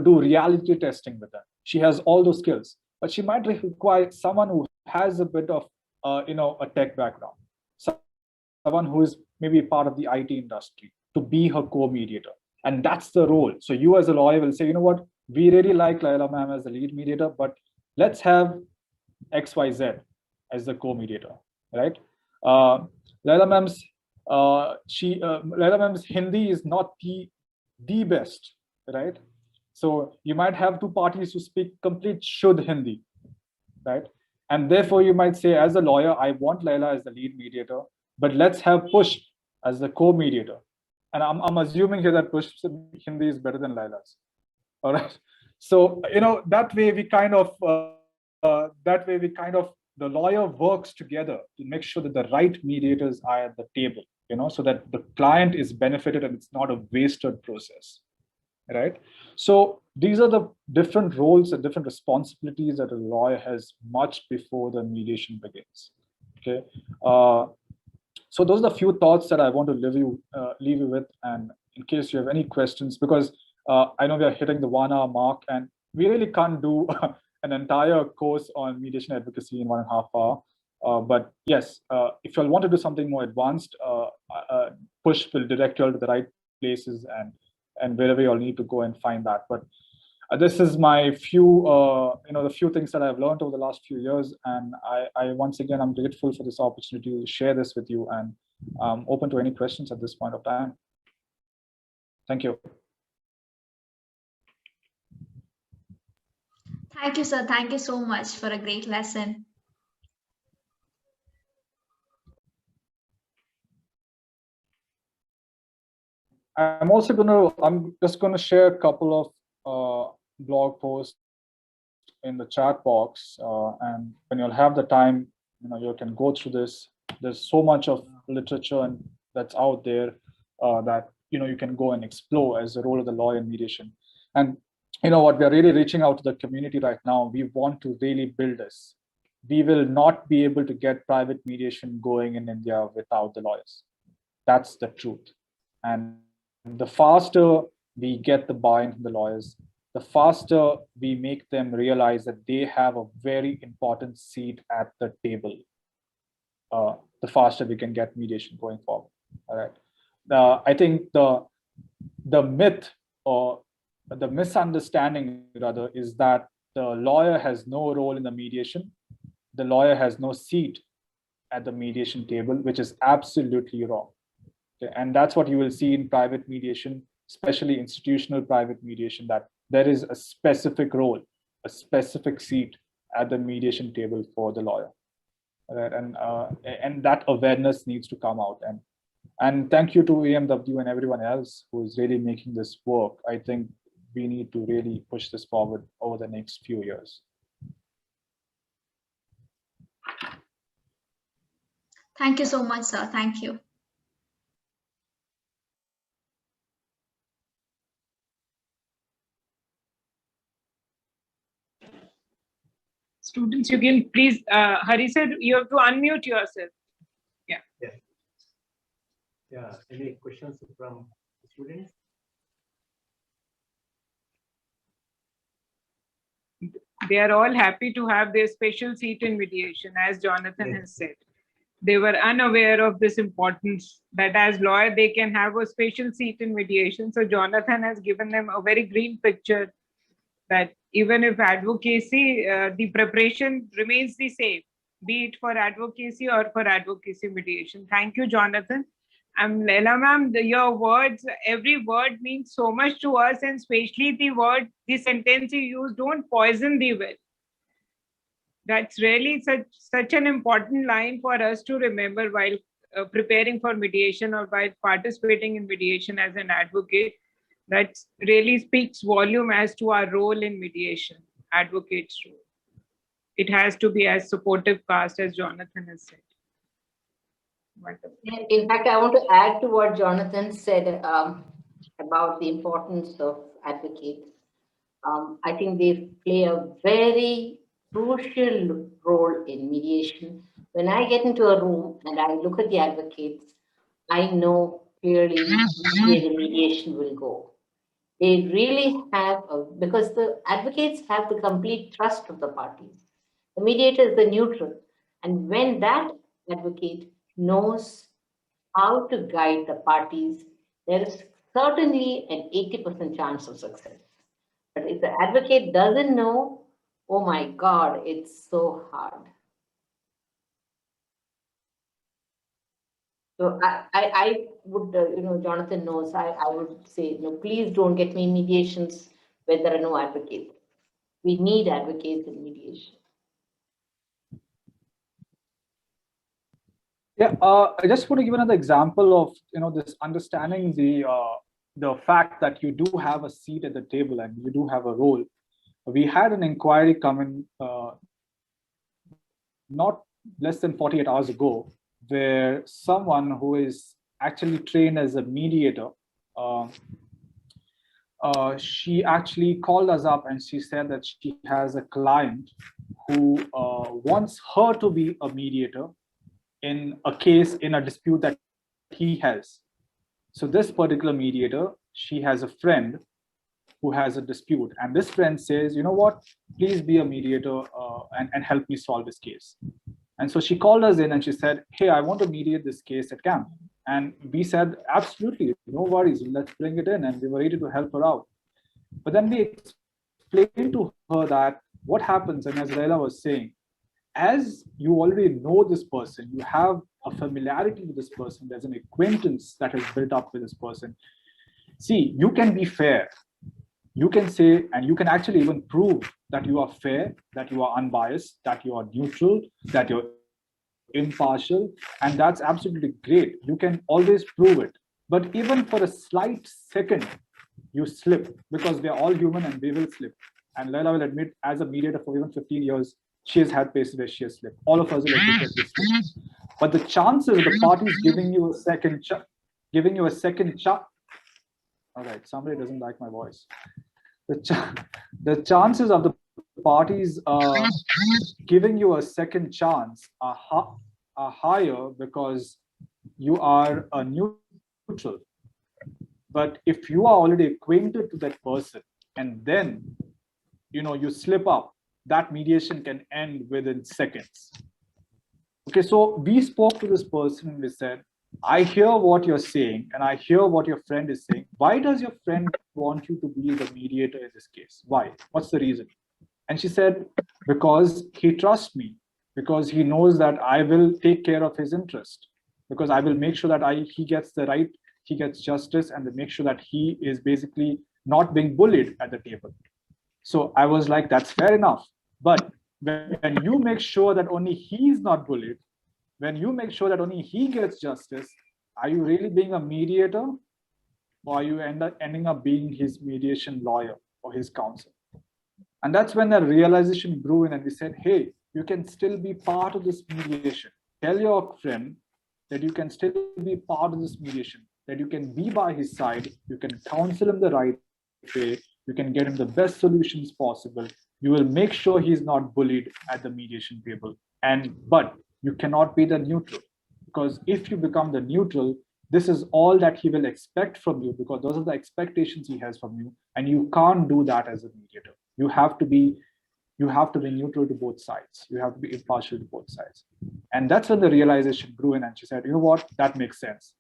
do reality testing with them. She has all those skills, but she might require someone who has a bit of, a tech background, someone who is maybe part of the IT industry to be her co-mediator. And that's the role. So you as a lawyer will say, you know what, we really like Laila ma'am as the lead mediator, but let's have XYZ as the co-mediator, right? Laila ma'am's Hindi is not the best, right? So you might have two parties who speak complete Shuddh Hindi, right? And therefore you might say, as a lawyer, I want Laila as the lead mediator, but let's have Push as the co-mediator. And I'm assuming here that Push Hindi is better than Laila's. All right. So, that way we kind of, the lawyer works together to make sure that the right mediators are at the table, so that the client is benefited and it's not a wasted process, right? So these are the different roles and different responsibilities that a lawyer has much before the mediation begins, okay? So those are the few thoughts that I want to leave you with, and in case you have any questions, because I know we are hitting the 1 hour mark, and we really can't do an entire course on mediation advocacy in 1.5 hours. But yes, if you want to do something more advanced, Push will direct you all to the right places and wherever you all need to go and find that. But this is my few, the few things that I've learned over the last few years. And I once again, I'm grateful for this opportunity to share this with you, and I'm open to any questions at this point of time. Thank you. Thank you, sir. Thank you so much for a great lesson. I'm just going to share a couple of blog posts in the chat box, and when you'll have the time, you can go through this. There's so much of literature and that's out there that you can go and explore as the role of the lawyer in mediation. And what we're really reaching out to the community right now, we want to really build this. We will not be able to get private mediation going in India without the lawyers. That's the truth. And the faster we get the buy-in from the lawyers, the faster we make them realize that they have a very important seat at the table, the faster we can get mediation going forward. All right. I think the myth, or the misunderstanding rather, is that the lawyer has no role in the mediation. The lawyer has no seat at the mediation table, which is absolutely wrong. Okay? And that's what you will see in private mediation, especially institutional private mediation, that there is a specific role, a specific seat at the mediation table for the lawyer. Right? And that awareness needs to come out. And thank you to EMW and everyone else who is really making this work. I think we need to really push this forward over the next few years. Thank you so much, sir. Thank you. Students, you can please, Hari sir, you have to unmute yourself. Yeah. Any questions from students? They are all happy to have their special seat in mediation, as Jonathan has said. They were unaware of this importance that as lawyer, they can have a special seat in mediation. So Jonathan has given them a very green picture that even if advocacy, the preparation remains the same, be it for advocacy or for advocacy mediation. Thank you, Jonathan. Laila ma'am, your words, every word means so much to us, and especially the sentence you use, don't poison the well. That's really such an important line for us to remember while preparing for mediation or while participating in mediation as an advocate. That really speaks volume as to our role in mediation, advocate's role. It has to be as supportive cast as Jonathan has said. Wonderful. In fact, I want to add to what Jonathan said about the importance of advocates. I think they play a very crucial role in mediation. When I get into a room and I look at the advocates, I know clearly where the mediation will go. They really have, because the advocates have the complete trust of the parties. The mediator is the neutral. And when that advocate knows how to guide the parties, there is certainly an 80% chance of success. But if the advocate doesn't know, oh my God, it's so hard. So I would, Jonathan knows, I would say, please don't get me mediations where there are no advocates. We need advocates in mediation. Yeah, I just want to give another example of this understanding the fact that you do have a seat at the table and you do have a role. We had an inquiry come in not less than 48 hours ago, where someone who is actually trained as a mediator, she actually called us up and she said that she has a client who wants her to be a mediator in a case, in a dispute that he has. So this particular mediator, she has a friend who has a dispute, and this friend says, you know what, please be a mediator and help me solve this case. And so she called us in and she said, hey, I want to mediate this case at camp. And we said, absolutely, no worries, let's bring it in. And we were ready to help her out. But then we explained to her that what happens, and as Laila was saying, as you already know this person, you have a familiarity with this person, there's an acquaintance that is built up with this person. See, you can be fair. You can say, and you can actually even prove that you are fair, that you are unbiased, that you are neutral, that you're impartial, and that's absolutely great. You can always prove it. But even for a slight second, you slip, because we are all human and we will slip. And Laila will admit, as a mediator for even 15 years, she has had places where she has slipped. All of us will admit that we slip. But the chances of the parties giving you a second chance, all right, somebody doesn't like my voice. The chances of the parties giving you a second chance are higher because you are a neutral. But if you are already acquainted to that person and then you slip up, that mediation can end within seconds. Okay, so we spoke to this person and we said, I hear what you're saying and I hear what your friend is saying. Why does your friend want you to be the mediator in this case? Why? What's the reason? And she said, because he trusts me, because he knows that I will take care of his interest, because I will make sure that he gets the right, he gets justice, and make sure that he is basically not being bullied at the table. So I was like, that's fair enough. But when you make sure that only he is not bullied, when you make sure that only he gets justice, are you really being a mediator, or are you ending up being his mediation lawyer or his counsel? And that's when the realization grew in, and we said, hey, you can still be part of this mediation. Tell your friend that you can still be part of this mediation, that you can be by his side, you can counsel him the right way, you can get him the best solutions possible, You will make sure he's not bullied at the mediation table. But you cannot be the neutral, because if you become the neutral, this is all that he will expect from you, because those are the expectations he has from you, and you can't do that as a mediator. You have to be neutral to both sides. You have to be impartial to both sides. And that's when the realization grew in, and she said, you know what, that makes sense.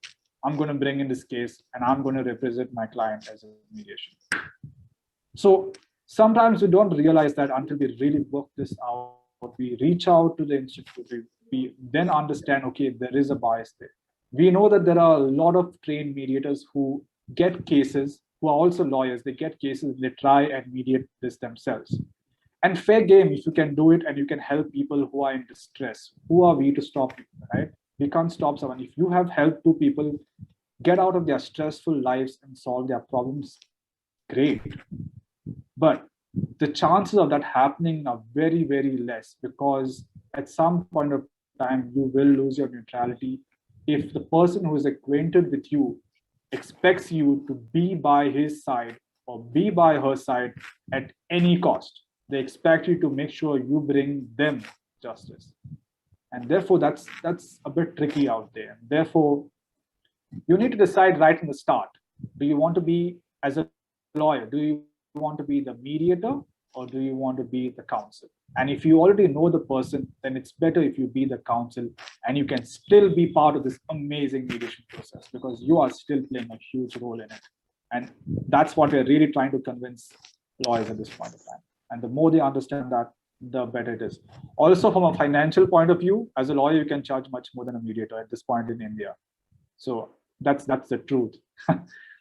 I'm going to bring in this case and I'm going to represent my client as a mediation. So sometimes we don't realize that until we really work this out. We reach out to the institute, we then understand, okay, there is a bias there. We know that there are a lot of trained mediators who get cases, who are also lawyers. They get cases, they try and mediate this themselves. And fair game, if you can do it and you can help people who are in distress, who are we to stop you, right? We can't stop someone. If you have helped two people get out of their stressful lives and solve their problems, great. But the chances of that happening are very, very less, because at some point of time, you will lose your neutrality if the person who is acquainted with you expects you to be by his side or be by her side at any cost. They expect you to make sure you bring them justice. And therefore, that's a bit tricky out there. Therefore, you need to decide right from the start. Do you want to be, as a lawyer, do you want to be the mediator or do you want to be the counsel? And if you already know the person, then it's better if you be the counsel and you can still be part of this amazing mediation process, because you are still playing a huge role in it. And that's what we're really trying to convince lawyers at this point of time. And the more they understand that, the better it is. Also, from a financial point of view, as a lawyer, you can charge much more than a mediator at this point in India. So that's the truth.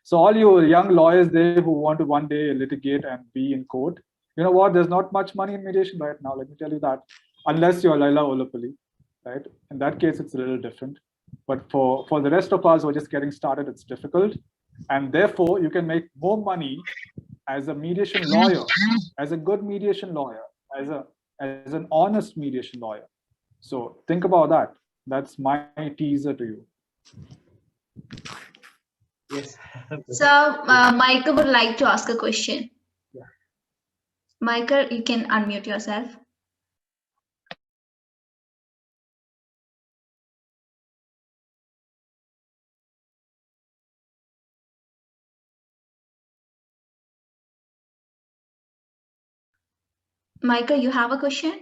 So all you young lawyers there who want to one day litigate and be in court, you know what? There's not much money in mediation right now. Let me tell you that, unless you're Laila Olappally, right? In that case, it's a little different. But for the rest of us who are just getting started, it's difficult. And therefore, you can make more money as a mediation lawyer, as a good mediation lawyer, as an honest mediation lawyer. So think about that. That's my teaser to you. Yes. So Michael would like to ask a question. Yeah. Michael, you can unmute yourself. Michael, you have a question?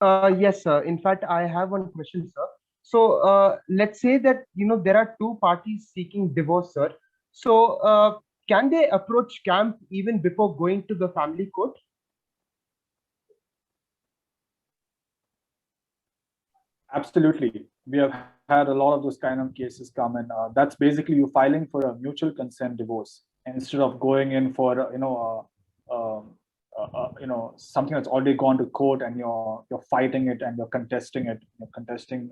Yes, sir. In fact, I have one question, sir. So let's say that, there are two parties seeking divorce, sir. So can they approach camp even before going to the family court? Absolutely. We have had a lot of those kind of cases come in. That's basically you filing for a mutual consent divorce instead of going in for something that's already gone to court and you're fighting it and you're contesting it. You're contesting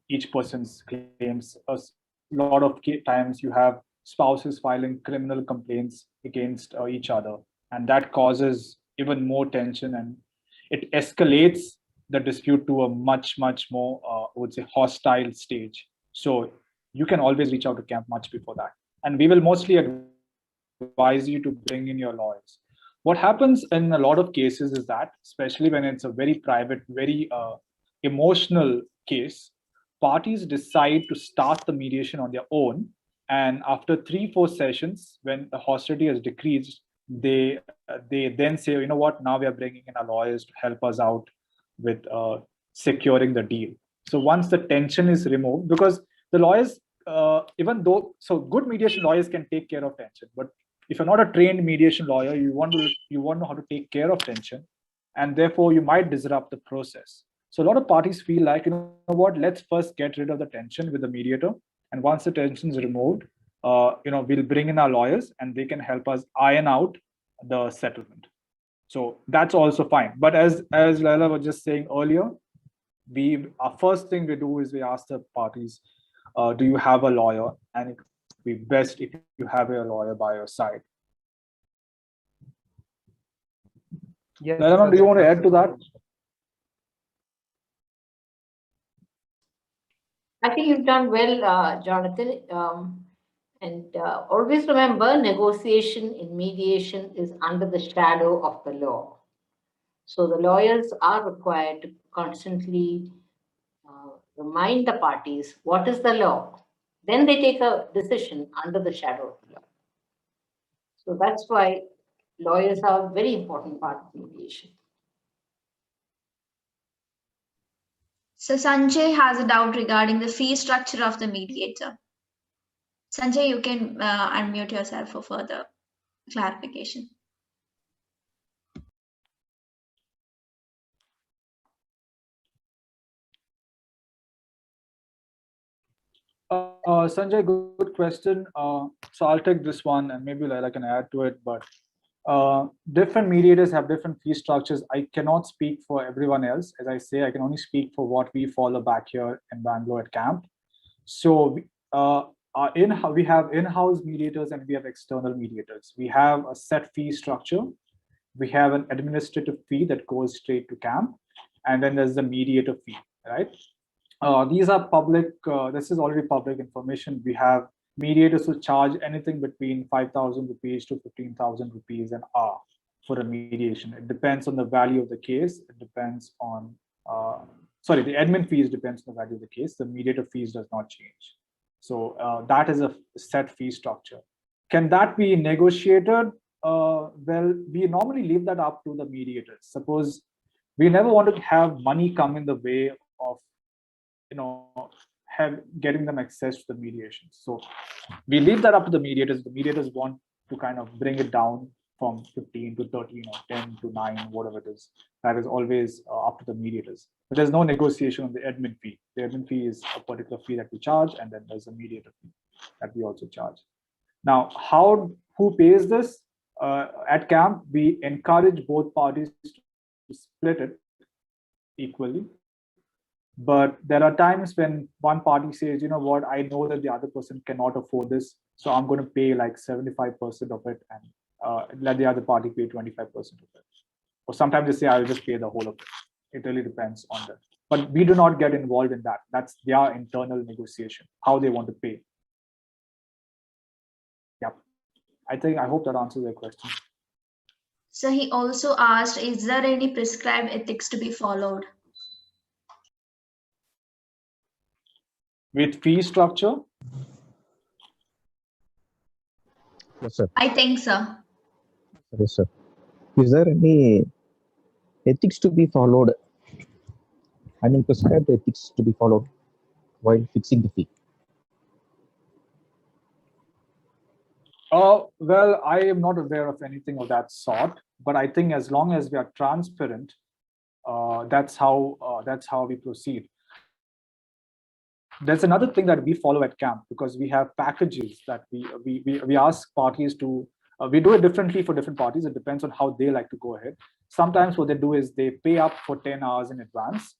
each person's claims. A lot of times you have spouses filing criminal complaints against each other, and that causes even more tension and it escalates the dispute to a much more I would say hostile stage. So you can always reach out to camp much before that, and we will mostly advise you to bring in your lawyers. What happens in a lot of cases is that, especially when it's a very private, very emotional case, parties decide to start the mediation on their own, and after 3-4 sessions, when the hostility has decreased, they then say, you know what, now we are bringing in our lawyers to help us out with securing the deal. So once the tension is removed, because the lawyers, even though, so good mediation lawyers can take care of tension, but if you're not a trained mediation lawyer, you want to know how to take care of tension, and therefore you might disrupt the process. So a lot of parties feel like, you know what, let's first get rid of the tension with the mediator, and once the tension is removed, we'll bring in our lawyers and they can help us iron out the settlement. So that's also fine. But as Laila was just saying earlier, our first thing we do is we ask the parties, do you have a lawyer? And it would be best if you have a lawyer by your side. Yes, Laila, do you want to add to that? I think you've done well, Jonathan. And always remember, negotiation in mediation is under the shadow of the law. So the lawyers are required to constantly remind the parties what is the law. Then they take a decision under the shadow of the law. So that's why lawyers are a very important part of mediation. So Sanjay has a doubt regarding the fee structure of the mediator. Sanjay, you can unmute yourself for further clarification. Sanjay, good question. So I'll take this one and maybe Laila can add to it, but different mediators have different fee structures. I cannot speak for everyone else. As I say, I can only speak for what we follow back here in Bangalore at CAMP. So we have in-house mediators and we have external mediators. We have a set fee structure. We have an administrative fee that goes straight to CAMP, and then there's the mediator fee, right? These are public, this is already public information. We have mediators who charge anything between 5,000 rupees to 15,000 rupees an hour for a mediation. It depends on the value of the case. It depends on, sorry, the admin fees depends on the value of the case. The mediator fees does not change. So that is a set fee structure. Can that be negotiated? Well, we normally leave that up to the mediators. Suppose we never want to have money come in the way of, getting them access to the mediation. So we leave that up to the mediators. The mediators want to kind of bring it down from 15 to 13 or 10 to 9, whatever it is. That is always up to the mediators. But there's no negotiation on the admin fee. The admin fee is a particular fee that we charge, and then there's a mediator fee that we also charge. Now, who pays this? At CAMP, we encourage both parties to split it equally. But there are times when one party says, you know what, I know that the other person cannot afford this, so I'm going to pay like 75% of it and let the other party pay 25% of it. Or sometimes they say, I'll just pay the whole of it. It really depends on them. But we do not get involved in that. That's their internal negotiation, how they want to pay. Yep. I hope that answers your question. So he also asked, is there any prescribed ethics to be followed? With fee structure? Yes, sir. I think so. Yes, sir. Is there any ethics to be followed? I mean, prescribed ethics to be followed while fixing the fee? Well, I am not aware of anything of that sort, but I think as long as we are transparent, that's how we proceed. There's another thing that we follow at CAMP, because we have packages that we ask parties to. We do it differently for different parties. It depends on how they like to go ahead. Sometimes what they do is they pay up for 10 hours in advance,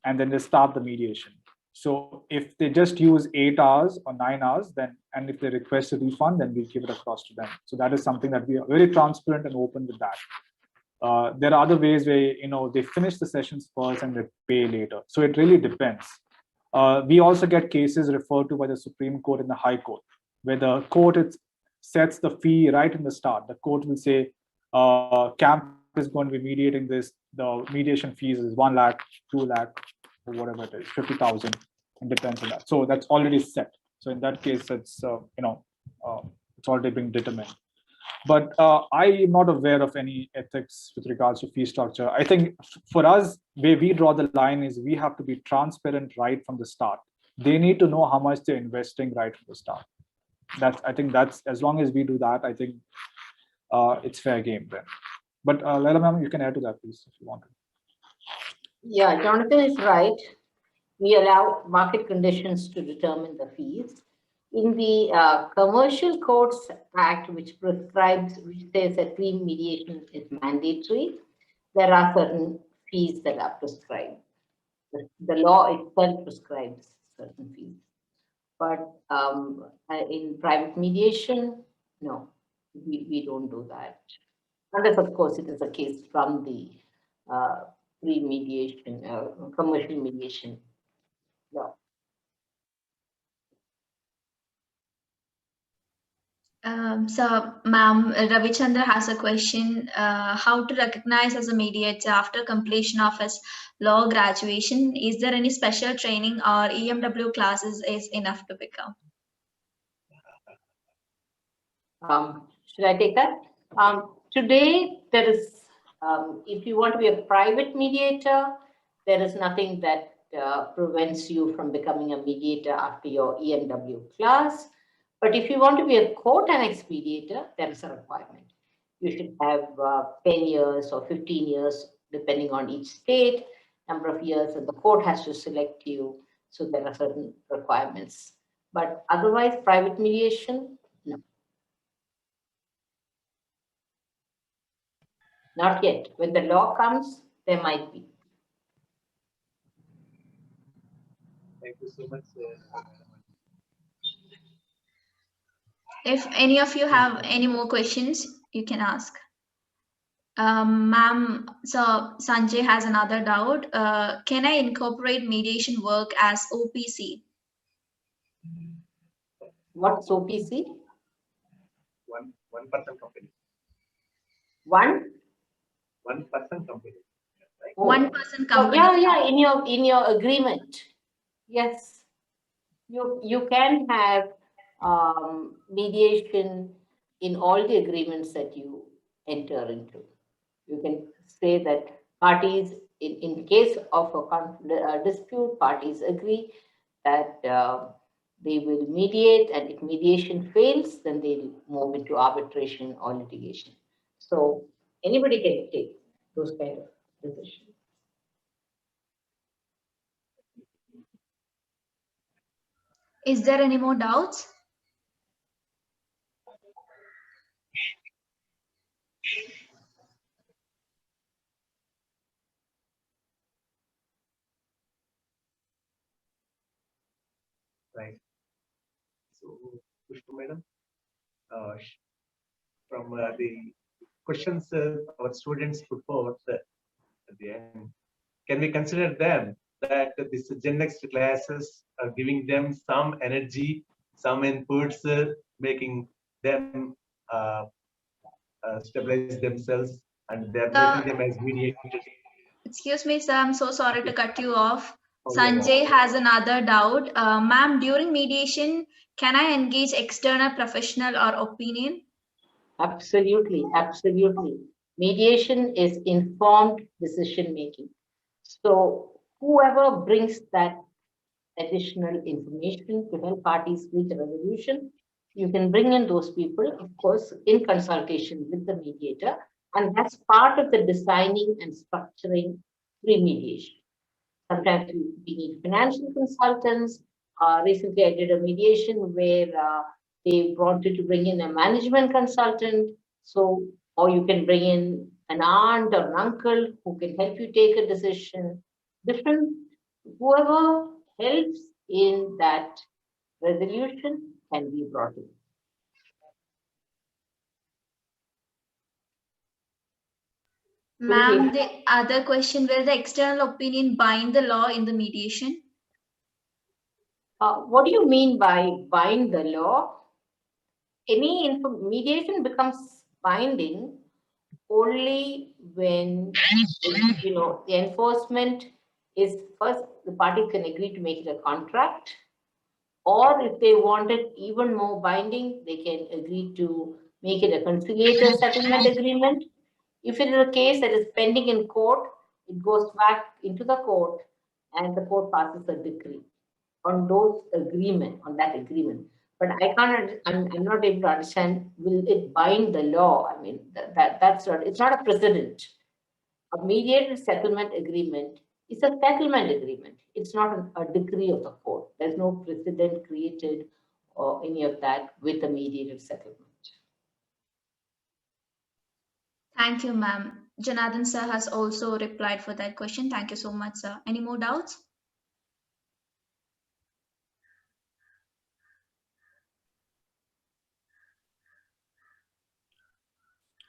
and then they start the mediation. So if they just use 8 hours or 9 hours, then, and if they request a refund, then we give it across to them. So that is something that we are very transparent and open with that. There are other ways where, they finish the sessions first and they pay later. So it really depends. We also get cases referred to by the Supreme Court and the High Court, where the court sets the fee right in the start. The court will say, CAMP is going to be mediating this. The mediation fees is 1 lakh, 2 lakh, or whatever it is, 50,000. It depends on that. So that's already set. So in that case, it's it's already been determined. But I am not aware of any ethics with regards to fee structure. I think for us, where we draw the line is we have to be transparent right from the start. They need to know how much they're investing right from the start. I think that's, as long as we do that, I think it's fair game then. But Laila ma'am, you can add to that, please, if you want to. Yeah, Jonathan is right. We allow market conditions to determine the fees. In the Commercial Courts Act, which says that pre-mediation is mandatory, there are certain fees that are prescribed. The law itself prescribes certain fees. But in private mediation, no, we don't do that. Unless, of course, it is a case from the pre-mediation, commercial mediation law. So, ma'am, Ravichandra has a question. How to recognize as a mediator after completion of his law graduation? Is there any special training or EMW classes is enough to become? Should I take that? Today, there is, if you want to be a private mediator, there is nothing that prevents you from becoming a mediator after your EMW class. But if you want to be a court annex mediator, there is a requirement. You should have 10 years or 15 years, depending on each state, number of years, and the court has to select you. So there are certain requirements. But otherwise, private mediation, no. Not yet. When the law comes, there might be. Thank you so much. If any of you have any more questions, you can ask. Ma'am, so Sanjay has another doubt. Can I incorporate mediation work as OPC? What's OPC? One person company. One? 1% company. Right? Oh. 1% company. Yeah. In your agreement, yes. You can have mediation in all the agreements that you enter into. You can say that parties, in case of a dispute, parties agree that they will mediate, and if mediation fails, then they'll move into arbitration or litigation. So anybody can take those kind of decisions. Is there any more doubts? Right. So, Pushpa madam, from the questions our students put forth at the end, can we consider them that this Gen Next classes are giving them some energy, some inputs, making them stabilize themselves, and they're making them as mediators? Excuse me, sir, I'm so sorry to cut you off. Oh, Sanjay has another doubt. Ma'am, during mediation, can I engage external professional or opinion? Absolutely, absolutely. Mediation is informed decision making. So whoever brings that additional information to help parties reach a resolution, you can bring in those people, of course, in consultation with the mediator, and that's part of the designing and structuring pre-mediation. Sometimes we need financial consultants. Recently, I did a mediation where they wanted to bring in a management consultant. So, or you can bring in an aunt or an uncle who can help you take a decision. Whoever helps in that resolution can be brought in. Ma'am, the other question, will the external opinion bind the law in the mediation? What do you mean by bind the law? Any mediation becomes binding only when the enforcement is first, the parties can agree to make it a contract, or if they want it even more binding, they can agree to make it a conciliator settlement agreement. If it is a case that is pending in court, it goes back into the court and the court passes a decree on that agreement. But I'm not able to understand, will it bind the law? I mean, that's not, it's not a precedent. A mediated settlement agreement is a settlement agreement. It's not a decree of the court. There's no precedent created or any of that with a mediated settlement. Thank you, ma'am. Janardhan sir has also replied for that question. Thank you so much, sir. Any more doubts?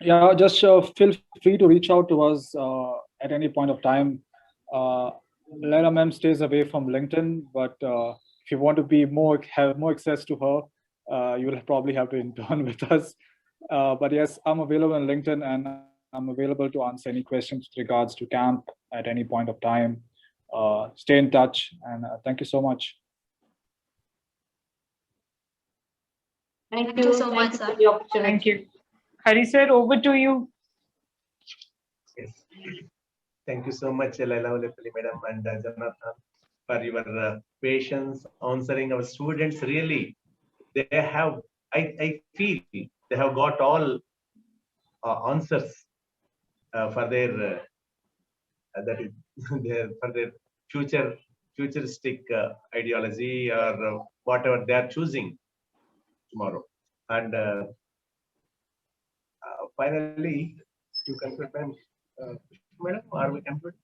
Yeah, just feel free to reach out to us at any point of time. Laila ma'am stays away from LinkedIn, but if you want to have more access to her, you will probably have to intern with us. But yes, I'm available on LinkedIn, and I'm available to answer any questions with regards to camp at any point of time. Stay in touch, and thank you so much. Thank you you so much, for sir. the opportunity. Thank you. Hari sir, over to you. Yes. Thank you so much, Laila, Olappally madam, and Jonathan, for your patience answering our students. Really, they have, I feel they have got all answers for their that is for their futuristic ideology or whatever they are choosing tomorrow. And finally, you conclude, madam. Madam, are we concluded?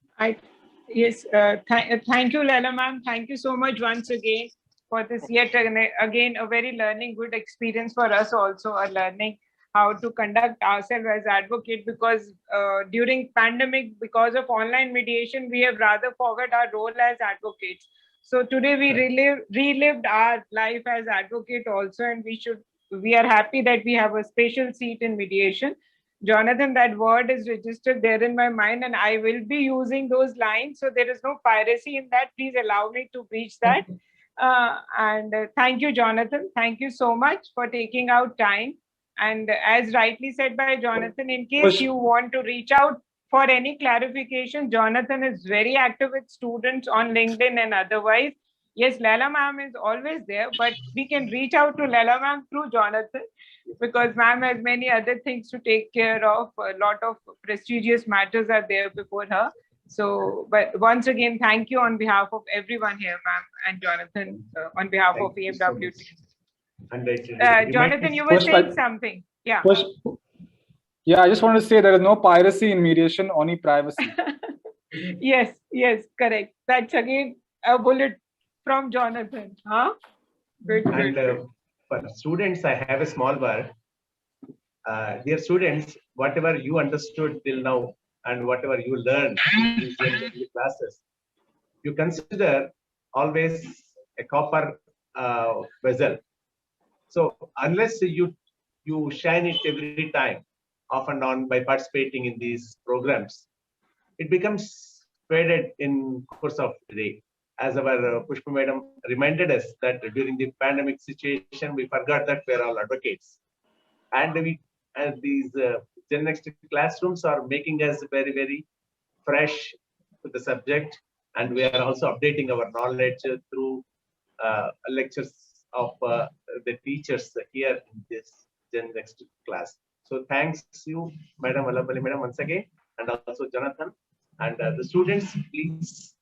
Yes, thank you, Laila ma'am. Thank you so much once again for this yet again a very learning good experience for us also, a learning how to conduct ourselves as advocate, because during pandemic, because of online mediation, we have rather forgot our role as advocates. So today we relived our life as advocate also, and we are happy that we have a special seat in mediation. Jonathan, that word is registered there in my mind, and I will be using those lines. So there is no piracy in that. Please allow me to preach that. And thank you, Jonathan. Thank you so much for taking out time. And as rightly said by Jonathan, in case you want to reach out for any clarification, Jonathan is very active with students on LinkedIn and otherwise. Yes, Laila ma'am is always there, but we can reach out to Laila ma'am through Jonathan, because ma'am has many other things to take care of. A lot of prestigious matters are there before her. So, but once again, thank you on behalf of everyone here, ma'am, and Jonathan, on behalf of EMW team. Jonathan, you were saying something. Yeah. Yeah, I just want to say there is no piracy in mediation, only privacy. Yes, correct. That's again a bullet from Jonathan. Huh? Good. For students, I have a small word. Dear students, whatever you understood till now and whatever you learned in these classes, you consider always a copper vessel. So unless you shine it every time, off and on, by participating in these programs, it becomes faded in course of the day. As our Pushpa madam reminded us that during the pandemic situation, we forgot that we're all advocates. And these Gen Next classrooms are making us very, very fresh to the subject. And we are also updating our knowledge through lectures of the teachers here in this Gen Next class. So thanks you, Madam Olappally madam, once again, and also Jonathan. And the students, please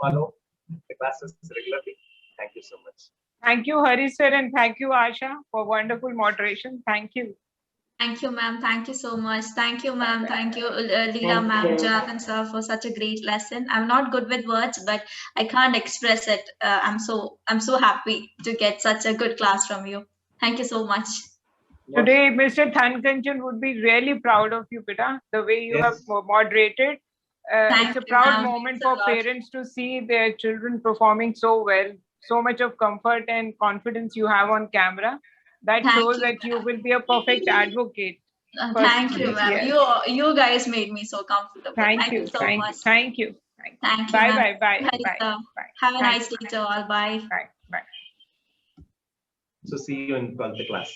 follow the classes regularly. Thank you so much. Thank you, Hari sir, and thank you, Asha, for wonderful moderation. Thank you. Thank you, ma'am. Thank you so much. Thank you, ma'am. Thank you, Laila, ma'am, Jonathan sir, for such a great lesson. I'm not good with words, but I can't express it. I'm so happy to get such a good class from you. Thank you so much. Today, Mr. Thankanchan would be really proud of you, Pita, the way you have moderated. It's a proud moment for parents to see their children performing so well. So much of comfort and confidence you have on camera. That shows that you will be a perfect advocate. Thank you, ma'am. Yes. You guys made me so comfortable. Thank you so much. Thank you. Bye. Bye. Have a nice day to all. Bye. Bye. So see you in 12th class.